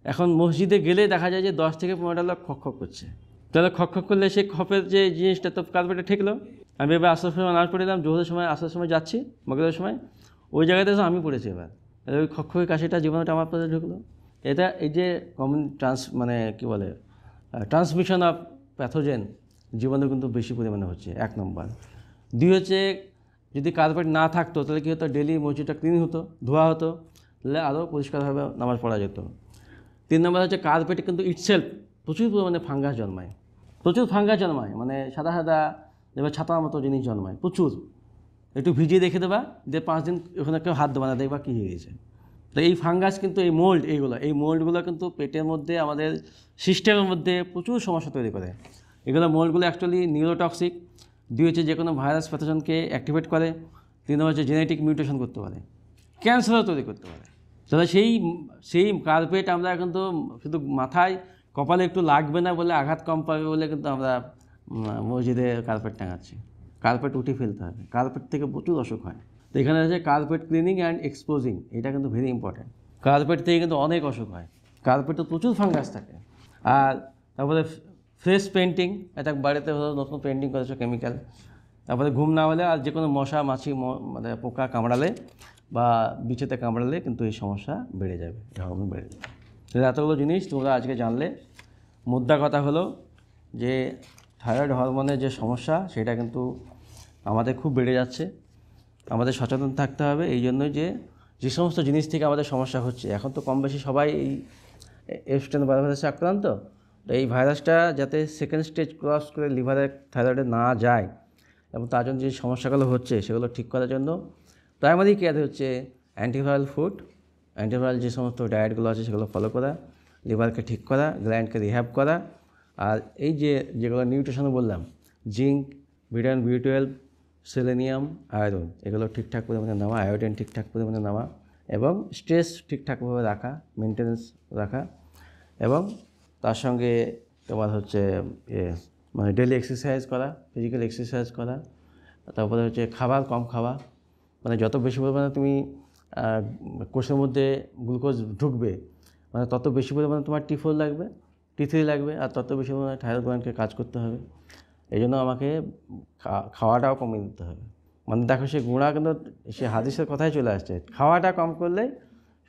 এখন মসজিদে গেলে দেখা যায় যে 10 থেকে 15টা লোক খক করছে। তাহলে খক করলে সেই খপের যে জিনিসটা তো কার্পেটে ঠেকলো। আমি এবার আসার সময় নামাজ পড়ে দিলাম, জোহরের সময় আসার সময় যাচ্ছি, মাগরিবের সময় ওই জায়গাতে তো আমি পড়েছি। এবার ওই খকের কাশিটা জীবনটা আমার পাশে ঢুকলো। এটা এই যে কমন মানে কী বলে, ট্রান্সমিশন অফ প্যাথোজেন জীবনে কিন্তু বেশি পরিমাণে হচ্ছে, 1 নম্বর। 2 হচ্ছে, যদি কার্পেট না থাকতো তাহলে কী হতো, ডেলি মসজিদটা ক্লিন হতো, ধোয়া হতো, তাহলে আরও পরিষ্কারভাবে নামাজ পড়া যেত। 3 নম্বর হচ্ছে, কার্পেটে কিন্তু ইটসেলফ প্রচুর পরিমাণে ফাঙ্গাস জন্মায়, মানে সাদা এবার ছাতার মতো জিনিস জন্মায় প্রচুর। একটু ভিজিয়ে রেখে দেবা, যে 5 দিন ওখানে কেউ হাত দেবা না, দেখবা কী হয়ে গেছে। তো এই ফাঙ্গাস কিন্তু, এই মোল্ডগুলো কিন্তু পেটের মধ্যে, আমাদের সিস্টেমের মধ্যে প্রচুর সমস্যা তৈরি করে। এগুলো মোল্ডগুলো অ্যাকচুয়ালি নিউরোটক্সিক। 2 হচ্ছে, যে কোনো ভাইরাস প্যাথোজনকে অ্যাক্টিভেট করে। 3 হচ্ছে, জেনেটিক মিউটেশন করতে পারে, ক্যান্সারও তৈরি করতে পারে। তাহলে সেই কার্পেট আমরা কিন্তু শুধু মাথায় কপালে একটু লাগবে না বলে, আঘাত কম পাবে বলে কিন্তু আমরা মসজিদে কার্পেট টাঙাচ্ছি। কার্পেট উঠে ফেলতে হবে, কার্পেট থেকে প্রচুর অসুখ হয়। তো এখানে আছে কার্পেট ক্লিনিং অ্যান্ড এক্সপোজিং, এটা কিন্তু ভেরি ইম্পর্ট্যান্ট। কার্পেট থেকে কিন্তু অনেক অসুখ হয়, কার্পেটে প্রচুর ফাঙ্গাস থাকে। আর তারপরে ফ্রেশ পেন্টিং, এটা বাড়িতে নতুন পেন্টিং করেছো কেমিক্যাল। তারপরে ঘুম না হলে, আর যে কোনো মশা মাছি মানে পোকা কামড়ালে বা বিছেতে কামড়ালে কিন্তু এই সমস্যা বেড়ে যাবে, হরমোন বেড়ে যাবে। তো এতগুলো জিনিস তোমরা আজকে জানলে। মুদ্রা কথা হলো যে থাইরয়েড হরমোনের যে সমস্যা, সেটা কিন্তু আমাদের খুব বেড়ে যাচ্ছে। আমাদের সচেতন থাকতে হবে এই জন্যই যে সমস্ত জিনিস থেকে আমাদের সমস্যা হচ্ছে। এখন তো কম বেশি সবাই এই এফস্টেন ভাইরাসে আক্রান্ত। তো এই ভাইরাসটা যাতে সেকেন্ড স্টেজ ক্রস করে লিভারে, থাইরয়েডে না যায়, এবং তার জন্য যে সমস্যাগুলো হচ্ছে সেগুলো ঠিক করার জন্য প্রাইমারি কেয়ার হচ্ছে অ্যান্টিভাইরাল ফুড, অ্যান্টিভাইরাল যে সমস্ত ডায়েটগুলো আছে সেগুলো ফলো করা, লিভারকে ঠিক করা, গ্ল্যান্ডকে রিহ্যাব করা, আর এই যেগুলো নিউট্রিশন বললাম, জিঙ্ক, ভিটামিন বি12, সেলেনিয়াম, আয়রন, এগুলো ঠিকঠাক পরিমাণে নেওয়া, আয়োডিন ঠিকঠাক পরিমাণে নেওয়া, এবং স্ট্রেস ঠিকঠাকভাবে রাখা, মেনটেন্যান্স রাখা, এবং তার সঙ্গে তোমার হচ্ছে মানে ডেলি এক্সারসাইজ করা, ফিজিক্যাল এক্সারসাইজ করা, তারপরে হচ্ছে খাবার কম খাওয়া, মানে যত বেশি পরিমাণে তুমি কোষের মধ্যে গ্লুকোজ ঢুকবে মানে তত বেশি পরিমাণে তোমার T4 লাগবে, T3 লাগবে, আর তত বেশি পরিমাণে থাইরয়েড গ্ল্যান্ডকে কাজ করতে হবে। এই জন্য আমাকে খাওয়াটাও কমিয়ে দিতে হবে। মানে দেখো সে গুণা কিন্তু সে হাদিসের কথাই চলে আসছে, খাওয়াটা কম করলে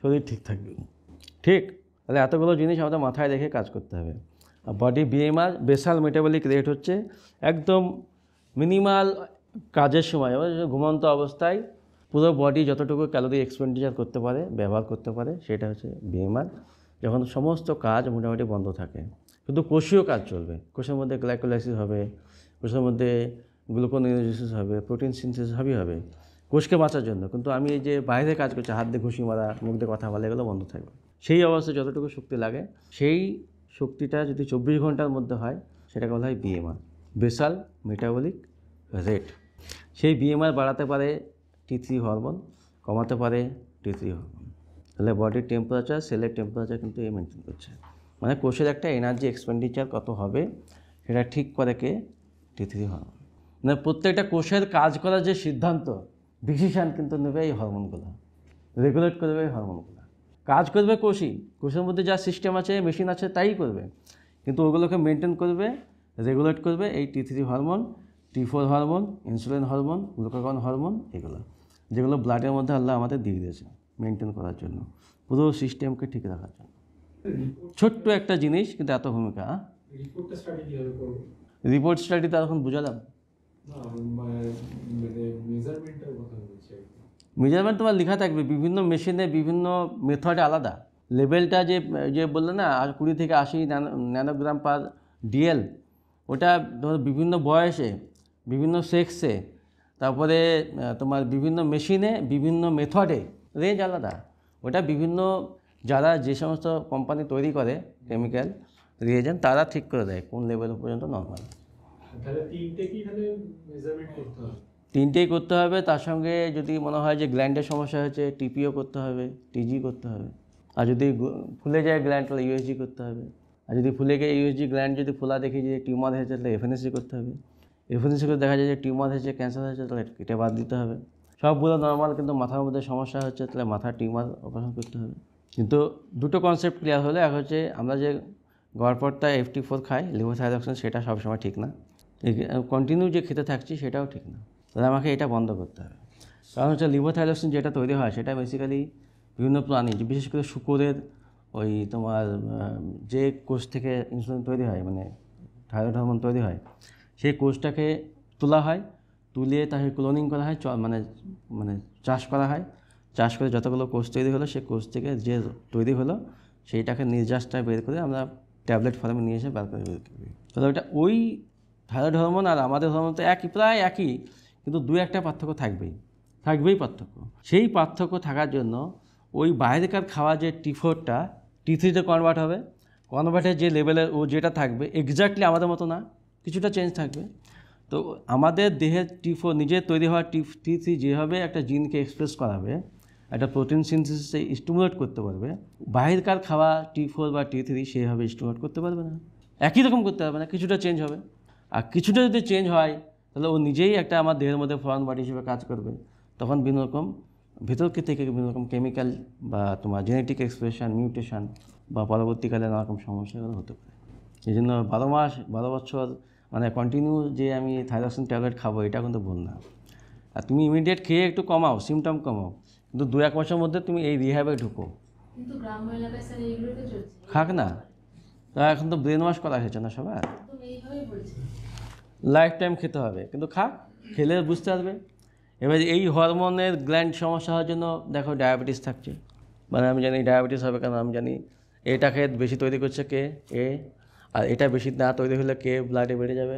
শরীর ঠিক থাকবে। ঠিক, তাহলে এতগুলো জিনিস আমাদের মাথায় রেখে কাজ করতে হবে। আর body BMR, basal metabolic rate হচ্ছে একদম মিনিমাল কাজের সময়, ঘুমন্ত অবস্থায় পুরো বডি যতটুকু ক্যালোরি এক্সপেন্ডিচার করতে পারে, ব্যবহার করতে পারে, সেটা হচ্ছে BMR। যখন সমস্ত কাজ মোটামুটি বন্ধ থাকে, শুধু কোষীয় কাজ চলবে, কোষের মধ্যে গ্লাইকোলাইসিস হবে, কোষের মধ্যে গ্লুকোনিওজেসিস হবে, প্রোটিন সিনথেসিস হবে কোষকে বাঁচার জন্য। কিন্তু আমি এই যে বাইরে কাজ করছি, হাত দিয়ে ঘুষি মারা, মুখ দিয়ে কথা বলা, এগুলো বন্ধ থাকবে। সেই অবস্থায় যতটুকু শক্তি লাগে, সেই শক্তিটা যদি 24 ঘন্টার মধ্যে হয়, সেটাকে বলা হয় BMR, বেসাল মেটাবলিক রেট। সেই BMR বাড়াতে পারে T3 হরমোন, কমাতে পারে T3 হরমোন। তাহলে বডির টেম্পারেচার, সেলের টেম্পারেচার কিন্তু এই মেনটেন করছে। মানে কোষের একটা এনার্জি এক্সপেন্ডিচার কত হবে সেটা ঠিক করে কে? T3 hormone. মানে প্রত্যেকটা কোষের কাজ করার যে সিদ্ধান্ত, ডিসিশান কিন্তু নেবে এই হরমোনগুলো, রেগুলেট করবে এই হরমোনগুলো। কাজ করবে কোষের মধ্যে যা সিস্টেম আছে, মেশিন আছে, তাই করবে, কিন্তু ওগুলোকে মেনটেন করবে, রেগুলেট করবে এই T3 hormone, T4 hormone, insulin hormone, glucagon hormone, এগুলো যেগুলো ব্লাডের মধ্যে আল্লাহ আমাদের দিয়ে দিয়েছে মেনটেন করার জন্য, পুরো সিস্টেমকে ঠিক রাখার জন্য। ছোট্ট একটা জিনিস, কিন্তু এত ভূমিকা। রিপোর্ট স্টাডি তো এখন বুঝালাম। মেজারমেন্ট তোমার লেখা থাকবে, বিভিন্ন মেশিনে বিভিন্ন মেথডে আলাদা। লেভেলটা যে বললে না, 20 থেকে 80 ন্যানোগ্রাম পার DL, ওটা তোমার বিভিন্ন বয়সে, বিভিন্ন সেক্সে, তারপরে তোমার বিভিন্ন মেশিনে, বিভিন্ন মেথডে রেঞ্জ আলাদা। ওটা বিভিন্ন যারা যে সমস্ত কোম্পানি তৈরি করে কেমিক্যাল রিয়েজেন্ট, তারা ঠিক করে দেয় কোন লেভেল পর্যন্ত নর্মাল। তাহলে তিনটেই করতে হবে। তার সঙ্গে যদি মনে হয় যে গ্ল্যান্ডের সমস্যা হয়েছে, TPO করতে হবে, TG করতে হবে। আর যদি ফুলে যায় গ্ল্যান্ড, তাহলে USG করতে হবে। আর যদি ফুলে গিয়ে USG গ্ল্যান্ড যদি ফোলা দেখি যে টিউমার হয়েছে, তাহলে FNSC করতে হবে। FNSC করে দেখা যায় যে টিউমার হয়েছে, ক্যান্সার হয়েছে, তাহলে এটা বাদ দিতে হবে। সবগুলো নর্মাল, কিন্তু মাথার মধ্যে সমস্যা হচ্ছে, তাহলে মাথার টিউমার অপারেশন করতে হবে। কিন্তু দুটো কনসেপ্ট ক্লিয়ার হলে, এক হচ্ছে আমরা যে গড়পড়তা FT4 খাই, লিভোথাইরক্সিন, সেটা সবসময় ঠিক না। কন্টিনিউ যে খেতে থাকছি সেটাও ঠিক না, তাহলে আমাকে এটা বন্ধ করতে হবে। কারণ হচ্ছে লিভোথাইরক্সিন যেটা তৈরি হয়, সেটা বেসিক্যালি বিভিন্ন প্রাণী, বিশেষ করে শূকরের ওই তোমার যে কোষ থেকে ইনসুলিন তৈরি হয়, মানে থাইরয়েড হরমোন তৈরি হয়, সেই কোষটাকে তোলা হয়, তুলিয়ে তাকে ক্লোনিং করা হয়, মানে চাষ করা হয়। চাষ করে যতগুলো কোষ তৈরি হলো, সেই কোষ থেকে যে তৈরি হলো, সেইটাকে নির্যাসটা বের করে আমরা ট্যাবলেট ফর্মে নিয়ে এসে বার করে বের করি। তাহলে ওটা ওই থাইরয়েড হরমোন আর আমাদের হরমোন তো একই, প্রায় একই, কিন্তু একটা পার্থক্য থাকবেই পার্থক্য। সেই পার্থক্য থাকার জন্য ওই বাইরেকার খাওয়া যে T4টা T3তে কনভার্ট হবে, কনভার্টের যে লেভেলের ও যেটা থাকবে এক্স্যাক্টলি আমাদের মতো না, কিছুটা চেঞ্জ থাকবে। তো আমাদের দেহের T4 নিজের তৈরি হওয়া T3 যেভাবে একটা জিনকে এক্সপ্রেস করাবে, একটা প্রোটিন সিনথেসিসে স্টিমুলেট করতে পারবে, বাইরেকার খাওয়া T4 বা T3 সেইভাবে স্টিমুলেট করতে পারবে না, একই রকম করতে পারবে না, কিছুটা চেঞ্জ হবে। আর কিছুটা যদি চেঞ্জ হয়, তাহলে ও নিজেই একটা আমার দেহের মধ্যে ফরেন বডি হিসেবে কাজ করবে। তখন বিভিন্ন রকম ভিতর থেকে বিভিন্ন রকম কেমিক্যাল বা তোমার জেনেটিক এক্সপ্রেশন, মিউটেশন বা পরবর্তীকালে নানা রকম সমস্যাগুলো হতে পারে। এই জন্য 12 মাস 12 বছর মানে কন্টিনিউ যে আমি থাইরক্সিন ট্যাবলেট খাবো, এটা কিন্তু ভুল না। আর তুমি ইমিডিয়েট খেয়ে একটু কমাও, সিমটম কমাও, কিন্তু 2-1 মাসের মধ্যে তুমি এই রিহ্যাবে ঢুকো। কিন্তু গ্রাম্য এলাকায় স্যার এইগুলো তো চলছে। খাক না, তা এখন তো ব্রেন ওয়াশ করা হয়েছে না সবার, তো এইভাবেই বলছি। লাইফ টাইম খেতে হবে, কিন্তু খাক, খেলে বুঝতে পারবে। এবার এই হরমোনের গ্ল্যান্ড সমস্যা হওয়ার জন্য দেখো ডায়াবেটিস থাকছে, মানে আমি জানি ডায়াবেটিস হবে, কারণ আমি জানি এটাকে বেশি তৈরি করছে কে, আর এটা বেশি না তৈরি হলে কে ব্লাডে বেড়ে যাবে,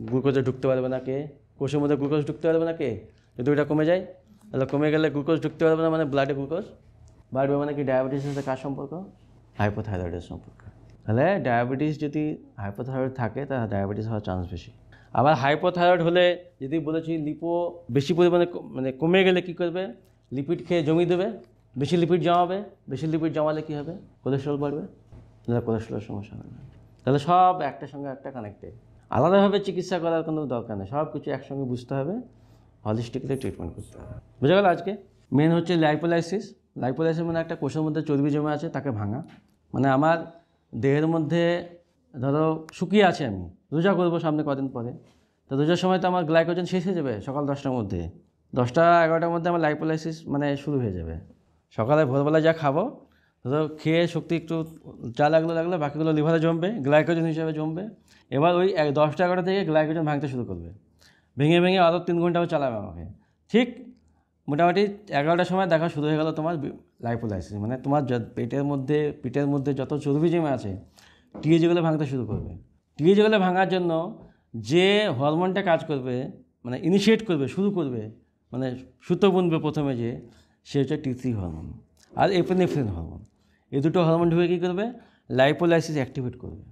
গ্লুকোজে ঢুকতে পারবে না কে, কোষের মধ্যে গ্লুকোজ ঢুকতে পারবে না কে, যদি ওটা কমে যায়, তাহলে কমে গেলে গ্লুকোজ ঢুকতে পারবে না, মানে ব্লাডে গ্লুকোজ বাড়বে, মানে কি ডায়াবেটিসের সাথে কার সম্পর্ক? হাইপোথাইরয়েডের সম্পর্ক। তাহলে ডায়াবেটিস যদি হাইপোথাইরয়েড থাকে তাহলে ডায়াবেটিস হওয়ার চান্স বেশি। আবার হাইপোথাইরয়েড হলে যদি বলেছি লিপো বেশি পরিমাণে মানে কমে গেলে কী করবে, লিপিড খেয়ে জমিয়ে দেবে, বেশি লিপিড জমাবে, বেশি লিপিড জমালে কী হবে, কোলেস্ট্রল বাড়বে, তাহলে কোলেস্ট্রলের সমস্যা হবে। তাহলে সব একটার সঙ্গে একটা কানেক্টেড, আলাদাভাবে চিকিৎসা করার কোনো দরকার নেই, সব কিছু একসঙ্গে বুঝতে হবে, হলিস্টিকলি ট্রিটমেন্ট করতে হবে। বুঝে গেল? আজকে মেন হচ্ছে লাইপোলাইসিস। লাইপোলাইসিস মানে একটা কোষের মধ্যে চর্বি জমে আছে তাকে ভাঙা, মানে আমার দেহের মধ্যে ধরো শুকিয়ে আছে, আমি রোজা করবো সামনে কদিন পরে, তো রোজার সময় তো আমার গ্লাইকোজেন শেষ হয়ে যাবে সকাল 10টার মধ্যে, 10টা-11টার মধ্যে আমার লাইপোলাইসিস মানে শুরু হয়ে যাবে। সকালে ভোরবেলা যা খাবো ধরো খেয়ে শক্তি একটু যা লাগলো বাকিগুলো লিভারে জমবে, গ্লাইকোজেন হিসেবে জমবে। এবার ওই 10টা-11টা থেকে গ্লাইকোজেন ভাঙতে শুরু করবে, ভেঙে আরও 3 ঘন্টাও চালাবে আমাকে। ঠিক মোটামুটি 11টার সময় দেখা শুরু হয়ে গেল তোমার লাইপোলাইসিস, মানে তোমার পিঠের মধ্যে যত চর্বি জমে আছে টিএইচগুলো ভাঙতে শুরু করবে। টিএইচগুলো ভাঙার জন্য যে হরমোনটা কাজ করবে, মানে ইনিশিয়েট করবে, শুরু করবে, মানে সুতো বুনবে প্রথমে, যে সে হচ্ছে T3 হরমোন আর এপিনেফ্রিন হরমোন। এই দুটো হরমোন ঢুকে কী করবে, লাইপোলাইসিস অ্যাক্টিভেট করবে,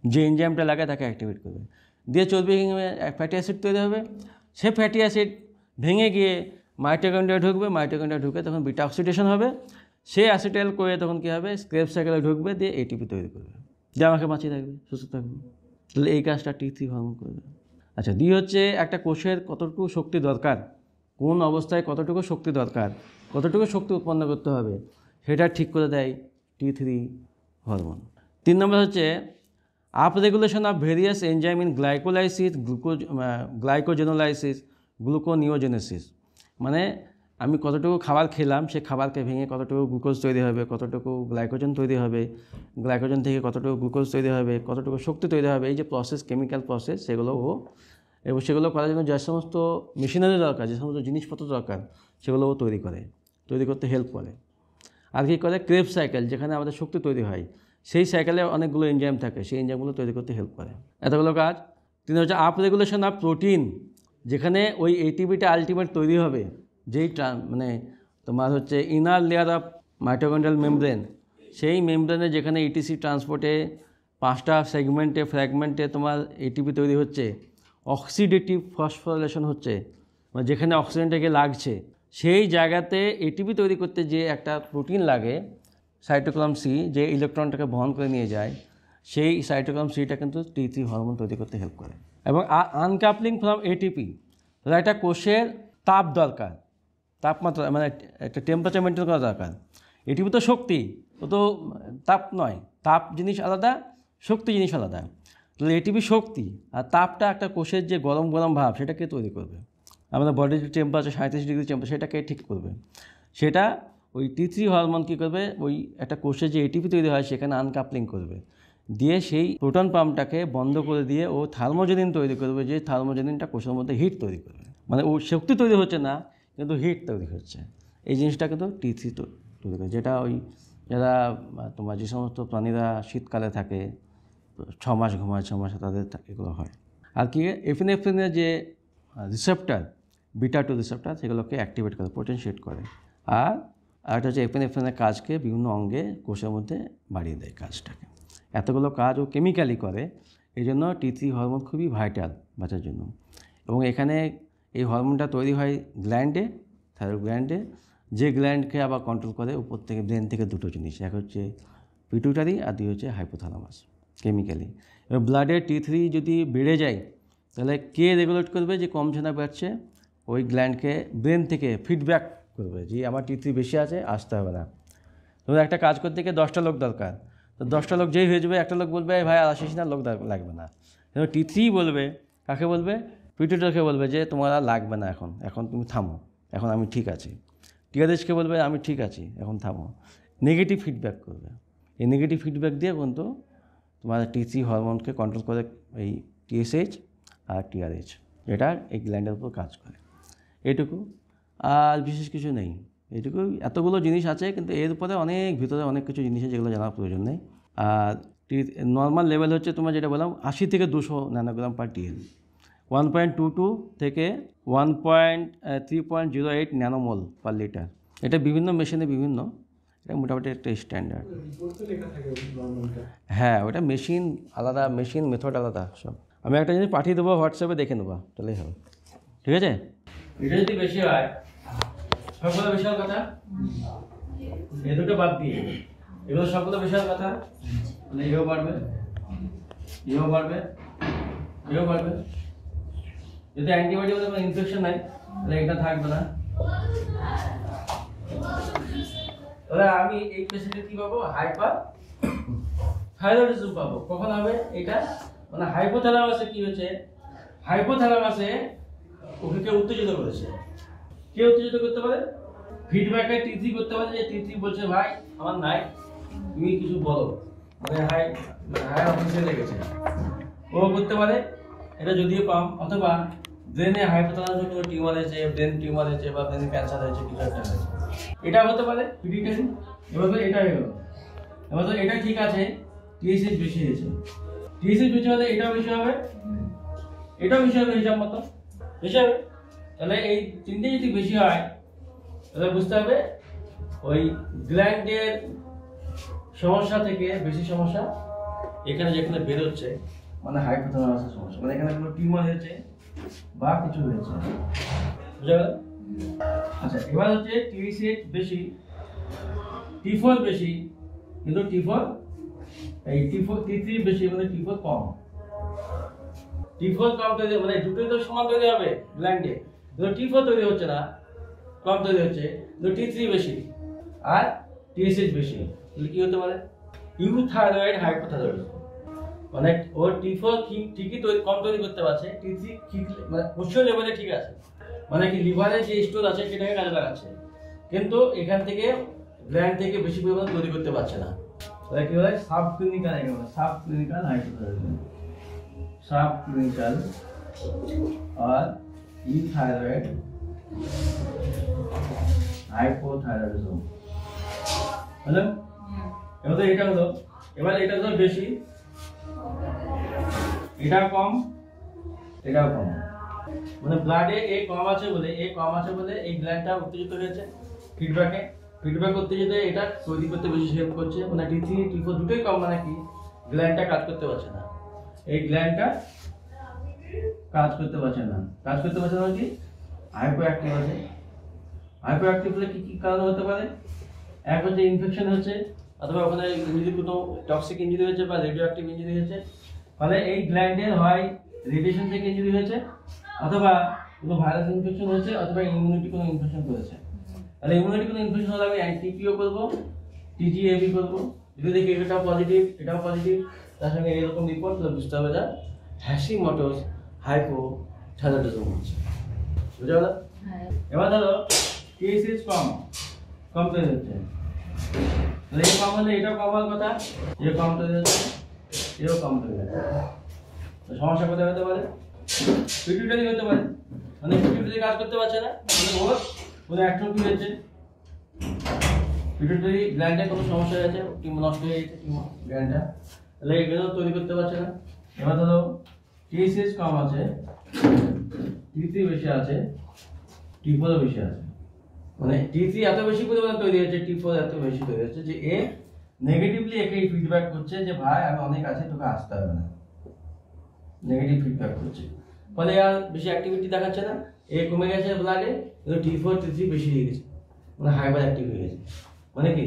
যে এনজাইমটা লাগে তাকে অ্যাক্টিভেট করবে, দিয়ে চর্বি ভেঙে ফ্যাটি অ্যাসিড তৈরি হবে। সে ফ্যাটি অ্যাসিড ভেঙে গিয়ে মাইটোকন্ড্রিয়া ঢুকবে, মাইটোকন্ড্রিয়া ঢুকে তখন বিটা অক্সিডেশন হবে, সে অ্যাসিটাইল করে তখন কী হবে, ক্রেবস সাইকেলে ঢুকবে, দিয়ে এটিপি তৈরি করবে, যা আমাকে বাঁচিয়ে থাকবে, সুস্থ থাকবে। তাহলে এই কাজটা T3 হরমোন করবে। আচ্ছা, দুই হচ্ছে একটা কোষের কতটুকু শক্তি দরকার, কোন অবস্থায় কতটুকু শক্তি দরকার, কতটুকু শক্তি উৎপন্ন করতে হবে, সেটা ঠিক করে দেয় T3 হরমোন। 3 নম্বর হচ্ছে up regulation of various enzyme in glycolysis, glycogenolysis, gluconeogenesis. মানে আমি কতটুকু খাবার খেলাম, সে খাবারকে ভেঙে কতটুকু গ্লুকোজ তৈরি হবে, কতটুকু গ্লাইকোজেন তৈরি হবে, গ্লাইকোজেন থেকে কতটুকু গ্লুকোজ তৈরি হবে, কতটুকু শক্তি তৈরি হবে, এই যে প্রসেস, কেমিক্যাল প্রসেস, এবং সেগুলো করার জন্য যে সমস্ত মেশিনারি দরকার, যে সমস্ত জিনিসপত্র দরকার, সেগুলো ও তৈরি করতে হেল্প করে। আর কী করে, ক্রেবস সাইকেল, যেখানে আমাদের শক্তি তৈরি হয়, সেই সাইকেলে অনেকগুলো এনজাইম থাকে, সেই এনজাইমগুলো তৈরি করতে হেল্প করে। এতগুলো কাজ। 3 হচ্ছে আপ রেগুলেশন অফ প্রোটিন, যেখানে ওই এটিপিটা আলটিমেট তৈরি হবে, যেই মানে তোমার হচ্ছে inner layer of mitochondrial membrane, সেই মেমব্রেনে যেখানে ইটিসি ট্রান্সপোর্টে 5টা ফ্র্যাগমেন্টে তোমার এটিপি তৈরি হচ্ছে, অক্সিডেটিভ ফসফোরিলেশন হচ্ছে, মানে যেখানে অক্সিজেনটাকে লাগছে, সেই জায়গাতে এটিপি তৈরি করতে যে একটা প্রোটিন লাগে, সাইটোক্রোম সি, যে ইলেকট্রনটাকে বহন করে নিয়ে যায়, সেই সাইটোক্রোম সিটা কিন্তু T3 হরমোন তৈরি করতে হেল্প করে। এবং আনকাপলিং ফ্রম এটিপি, তাহলে একটা কোষের তাপ দরকার, তাপমাত্রা মানে একটা টেম্পারেচার মেনটেন করা দরকার। এটিপি তো শক্তি, ও তো তাপ নয়, তাপ জিনিস আলাদা, শক্তি জিনিস আলাদা। তাহলে এটিপি শক্তি, আর তাপটা একটা কোষের যে গরম ভাব, সেটাকে তৈরি করবে। আমাদের বডির টেম্পারেচার 37 ডিগ্রি টেম্পারেচার, সেটাকে ঠিক করবে। সেটা ওই T3 হরমোন কী করবে, ওই একটা কোষে যে এটিপি তৈরি হয় সেখানে আনকাপলিং করবে, দিয়ে সেই প্রোটন পাম্পটাকে বন্ধ করে দিয়ে ও থার্মোজেনিন তৈরি করবে, যে থার্মোজেনিনটা কোষের মধ্যে হিট তৈরি করবে। মানে ও শক্তি তৈরি হচ্ছে না, কিন্তু হিট তৈরি হচ্ছে। এই জিনিসটা কিন্তু T3 তৈরি করে, যেটা ওই যারা তোমার যে সমস্ত প্রাণীরা শীতকালে থাকে 6 মাস ঘুমায়, 6 মাসে তাদের এগুলো হয়। আর কি, এপিনেফ্রিনের যে রিসেপ্টার, বিটা-2 রিসেপ্টার, সেগুলোকে অ্যাক্টিভেট করে, পোটেনশিয়েট করে। আর একটা হচ্ছে এপিনেফ্রিনের কাজকে বিভিন্ন অঙ্গে কোষের মধ্যে বাড়িয়ে দেয় কাজটাকে। এতগুলো কাজ ও কেমিক্যালি করে, এই জন্য T3 হরমোন খুবই ভাইটাল বাচ্চার জন্য। এবং এখানে এই হরমোনটা তৈরি হয় গ্ল্যান্ডে, থাইরয়েড গ্ল্যান্ডে, যে গ্ল্যান্ডকে আবার কন্ট্রোল করে উপর থেকে, ব্রেন থেকে দুটো জিনিস, এক হচ্ছে পিটুইটারি আর 2 হচ্ছে হাইপোথ্যালামাস, কেমিক্যালি। এবার ব্লাডে T3 যদি বেড়ে যায়, তাহলে কে রেগুলেট করবে যে কমছে না বাড়ছে, ওই গ্ল্যান্ডকে ব্রেন থেকে ফিডব্যাক করবে যে আমার T3 বেশি আছে, আসতে হবে না। তোমার একটা কাজ করতে গিয়ে 10টা লোক দরকার, তো 10টা লোক যেই হয়ে যাবে, একটা লোক বলবে ভাই আর আসিস না, লোক লাগবে না। কিন্তু T3 বলবে, কাকে বলবে, পিটুইটারিকে বলবে যে তোমার আর লাগবে না, এখন তুমি থামো, এখন আমি ঠিক আছি। টিআরএইচকে বলবে আমি ঠিক আছি, এখন থামো। নেগেটিভ ফিডব্যাক করবে, এই নেগেটিভ ফিডব্যাক দিয়ে কিন্তু তোমার T3 হরমোনকে কন্ট্রোল করে এই TSH আর TRH, যেটা এই গ্ল্যান্ডের উপর কাজ করে। এইটুকু, আর বিশেষ কিছু নেই। এইটুকু, এতগুলো জিনিস আছে, কিন্তু এর উপরে ভিতরে অনেক কিছু জিনিস আছে যেগুলো জানার প্রয়োজন নেই। আর নর্মাল লেভেল হচ্ছে তোমার যেটা বললাম 80 থেকে 200 ন্যানোগ্রাম পার TL, 1.22 থেকে 1.3.08 ন্যানোমোল পার লিটার। এটা বিভিন্ন মেশিনে বিভিন্ন, এটা মোটামুটি একটা স্ট্যান্ডার্ড। রিপোর্টে লেখা থাকে নর্মালটা। হ্যাঁ, ওটা মেশিন আলাদা, মেশিন মেথড আলাদা সব। আমি একটা জিনিস পাঠিয়ে দেবো হোয়াটসঅ্যাপে, দেখে নেবো, তাহলেই হবে। ঠিক আছে? এটা যদি বেশি হয়, সবগুলো বেশি হওয়ার কথা, এ দুটো বাদ দিয়ে এগুলো সবগুলো বেশি হওয়ার কথা, মানে এও বাড়বে, এও বাড়বে, এও বাড়বে। যদি অ্যান্টিবায়োটিক কোনো ইনফেকশন নাই তাহলে এটা থাকবে না। তাহলে আমি এই পেশেন্টে কি পাবো? হাইপার থাইরয়েডিজম পাবো। কখন হবে এটা? মানে হাইপোথ্যালামাসে কি হচ্ছে, হাইপোথ্যালামাসে ওকে কেউ উত্তেজিত করেছে। কে উত্তেজিত করতে পারে? ফিডব্যাকে টিথি করতে পারে, যে টিথি বলছে ভাই আমার নাই, তুমি কিছু বলো, মানে হাই অফিসে লেগেছে, ও করতে পারে। এটা যদিও কম, অথবা ব্রেনে হাইপোথ্যালামাসে কোনো টিউমার হয়েছে, ব্রেন টিউমার হয়েছে বা ব্রেন ক্যান্সার হয়েছে, কিছু একটা হয়েছে, এটা হতে পারে পিডিটারি। এবার তো এটা হয়ে গেল। এবার তো এটা ঠিক আছে, টিএসএইচ বেশি হয়েছে, টিএসএইচ বেশি হলে এটাও বেশি হবে, এটাও বেশি হবে, হিসাব মতো বেশি হবে। তাহলে এই তিনটে যদি বেশি হয় তাহলে বুঝতে হবে ওই গ্ল্যান্ডের সমস্যা থেকে বেশি সমস্যা এখানে যেখানে বেরোচ্ছে, মানে হাইপোথ্যালামাসের সমস্যা, মানে এখানে কোনো টিউমার হয়েছে বা কিছু হয়েছে, বুঝা গেল? আচ্ছা, এবার হচ্ছে টিএসএইচ বেশি, টি4 বেশি, কিন্তু টি4 এই টি4 টি3 বেশি, মানে টি4 কম। টি4 কম তৈরি, মানে দুটোই তো সমান তৈরি হবে গ্ল্যান্ডে, কিন্তু টি4 তৈরি হচ্ছে না, কম তৈরি হচ্ছে, কিন্তু টি3 বেশি আর টিএসএইচ বেশি। তাহলে কি হতে পারে? Euthyroid hypothyroidism. মানে ওর টি4 ঠিকই কম তৈরি করতে পারছে, টি3 ঠিক, মানে উচ্চ লেভেলে ঠিক আছে, মানে কি লিভারে যে স্টোর আছে সেটাকে কাজে লাগাচ্ছে, কিন্তু এখান থেকে গ্ল্যান্ড থেকে বেশি পরিমাণে তৈরি করতে পারছে না। তাহলে কি হয়? সাব ক্লিনিক্যাল, একেবারে sub clinical hypothyroidism, sub clinical আর ইউথাইরয়েড হাইপোথাইরয়েডিজম। হলো? এবার তো এটা হলো, এবার এটা তো বেশি, এটা কম, এটাও কম, মানে ব্লাডে এ কম আছে বলে, এই গ্ল্যান্ডটা উত্তেজিত হয়েছে ফিডব্যাক উত্তেজিত, এটা তৈরি করতে বেশি হেল্প করছে, মানে টি3 টি4 দুটোই কম, মানে কি গ্ল্যান্ডটা কাজ করতে পারছে না, এই গ্ল্যান্ডটা কাজ করতে পারছে না মানে কি হাইপো অ্যাক্টিভ আছে। হাইপো অ্যাক্টিভ হলে কি কি কারণ হতে পারে? এক হচ্ছে ইনফেকশন হচ্ছে, অথবা ওখানে ইঞ্জুরি, কোনো টক্সিক ইঞ্জুরি হয়েছে বা রেডিও অ্যাক্টিভ ইঞ্জুরি হয়েছে, ফলে এই গ্ল্যান্ডের হয় রেডিয়েশন থেকে ইঞ্জুরি হয়েছে, অথবা কোনো ভাইরাস ইনফেকশন হয়েছে, অথবা ইমিউনিটি কোনো ইনফেকশন করেছে। তাহলে ইমিউনিটি কোনো ইনফেকশন হলে আমি অ্যান্টিপিও করবো, টিজিএবি করবো, যদি দেখি এটাও পজিটিভ, তার সঙ্গে এরকম রিপোর্ট, তাহলে বুঝতে হবে যে হ্যাশিমটোস হাইপোথাইরয়েডিজম হচ্ছে। বুঝা গেল? এবার ধরো টিএসএইচ কম তৈরি হচ্ছে, তাহলে এই কম হলে এটাও কম হওয়ার কথা, এ কম তৈরি হচ্ছে, এও কম তৈরি হচ্ছে। সমস্যা কোথায় হতে পারে? পিটুইটারি হতে পারে, মানে পিটুইটারি কাজ করতে পারছে না, মানে ওর কোনো অ্যাট্রফি হয়েছে, পিটুইটারি গ্ল্যান্ডে কোনো সমস্যা হয়েছে, টিউমার নষ্ট হয়ে গেছে গ্ল্যান্ডটা, তাহলে এগুলো তৈরি করতে পারছে না। এবার ধরো টিএসএইচ কম আছে, টি3 বেশি আছে, টি4 বেশি আছে, মানে টি3 এত বেশি পরিমাণে তৈরি হচ্ছে, টি4 এত বেশি তৈরি হচ্ছে যে এ নেগেটিভলি একে ফিডব্যাক করছে যে ভাই আমি অনেক আছে, তোকে আসতে হবে না, নেগেটিভ ফিডব্যাক করছে, ফলে আর বেশি অ্যাক্টিভিটি দেখাচ্ছে না, এ কমে গেছে ব্লাডে, কিন্তু টি4 টি3 বেশি হয়ে গেছে, মানে হাইপার অ্যাক্টিভ হয়ে গেছে। মানে কি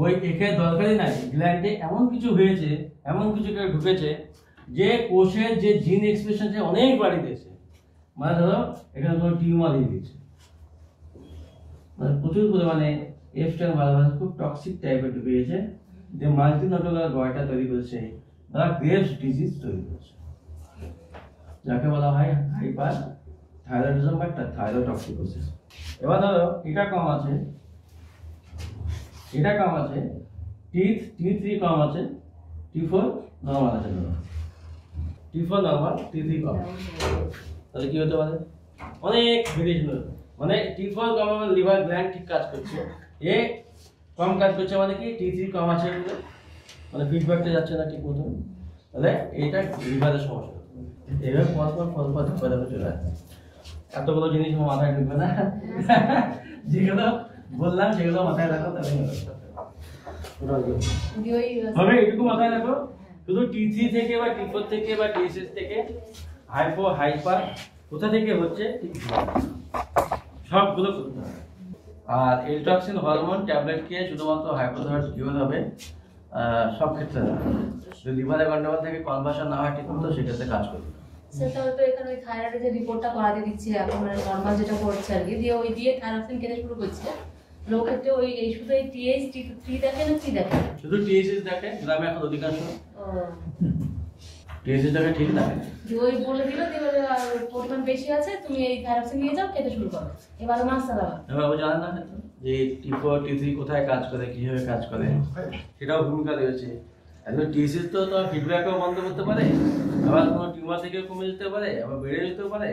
ওই একে দরকারই নাই, গ্ল্যান্ডে এমন কিছু হয়েছে, এমন কিছু ঢুকেছে যে কোষের যে জিন এক্সপ্রেশন অনেক বাড়ি দিয়েছে, মানে ধরো এখানে কোনো টিউমার হয়ে গেছে, মানে প্রচুর পরিমাণে এফস্টার ভাইরাস খুব টক্সিক টাইপের ঢুকে গেছে, যে মাল্টিনোডুলার গয়টা তৈরি করেছে বা গ্রেভস ডিজিজ তৈরি করেছে, যাকে বলা হয় হাইপার থাইরয়েডিজম বা থাইরোটক্সিকোসিস। এবার ধরো এটা কম আছে, টি3 কম আছে, টি4 নরমাল আছে, টি4 নরমাল, টি3 কম, তাহলে কি হতে পারে? অনেক ভেরিয়েশন, মানে টি4 কম মানে লিভার গ্ল্যান্ড ঠিক কাজ করছে, এ কম কাজ করছে, মানে কি টি3 কম আছে, মানে ফিডব্যাকটা যাচ্ছে না ঠিক মতো, তাহলে এইটা লিভারের সমস্যা। এইভাবে পরপর চলে আসছে, এতগুলো জিনিস মাথায় ঢুকবে না, যেগুলো বললাম সেগুলো মাথায় রাখো, তাহলে দিয়ে ওই তবে এটুকু মাথায় রাখো, শুধু T3 থেকে বা T4 থেকে বা TSS থেকে হাইপো হাইপার কোথা থেকে হচ্ছে ঠিক সবগুলো করতে হবে। আর এলটক্সিন হরমোন ট্যাবলেট খেয়ে শুধুমাত্র হাইপোথাইরয়েড কিউর হবে সব ক্ষেত্রে না। যদি লিভারে গন্ডগোল থেকে কনভার্সন না হয় ঠিক মতো সেক্ষেত্রে কাজ করবে। সেটা তো এখানে ওই থাইরয়েডের যে রিপোর্টটা করাতে দিচ্ছে এখন মানে নর্মাল যেটা করছে আর কি, দিয়ে ওই দিয়ে থাইরক্সিন খেতে শুরু করছে। লোক ক্ষেত্রে ওই এই শুধু এই TH3 দেখে না কি দেখে? শুধু TSS দেখে, গ্রামে এখন অধিকাংশ ও TSS দেখে ঠিক থাকে। দিয়ে ওই বলে দিল যে বলে আর পরিমাণ বেশি আছে, তুমি এই থাইরক্সিন নিয়ে যাও, খেতে শুরু করো, এবার মাস চালাবা। এবার ও জানে না হয়তো যে T4 T3 কোথায় কাজ করে, কিভাবে কাজ করে, সেটাও ভূমিকা রয়েছে। একদম TSS তো তোমার ফিডব্যাকও বন্ধ করতে পারে, আবার কোনো টিউমার থেকেও কমে যেতে পারে, আবার বেড়ে যেতেও পারে।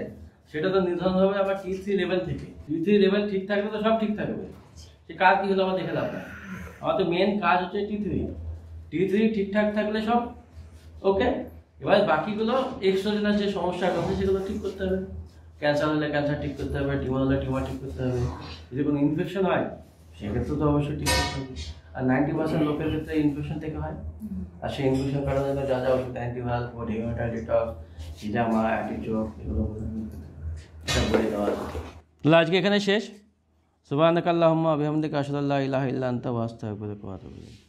সেটা তো নির্ধারণ হবে আবার T3 লেভেল থেকে। T3 লেভেল ঠিক থাকলে তো সব ঠিক থাকবে। সে কাজ কি হলো আমার দেখে লাভ না। আমার তো মেন কাজ হচ্ছে T3 ঠিকঠাক থাকলে সব ওকে। এবার বাকিগুলো এক্সোজেনাস যে সমস্যাগুলো আছে সেগুলো ঠিক করতে হবে। ক্যান্সার হলে ক্যান্সার ঠিক করতে হবে, টিউমার হলে টিউমার ঠিক করতে হবে। যদি কোনো ইনফেকশন হয় সেক্ষেত্রে তো অবশ্যই ঠিক করতে হবে। আর 90% লোকের ক্ষেত্রে ইনফেকশন থেকে হয়। আর সেই ইনফেকশন কারণে যা যা ওষুধ অ্যান্টিভাইরাল, হেমাটাইটিস ডিটক্স, সিজামা, অ্যান্টিচোক এগুলো এটা বলে দেওয়া আছে। তাহলে আজকে এখানে শেষ। সুবহানাকাল্লাহুম্মা ওয়া বিহামদিকা আশহাদু আল্লা ইলাহা ইল্লা আনতা ওয়া আস্তাগফিরুকা ওয়া আতুবু ইলাইক।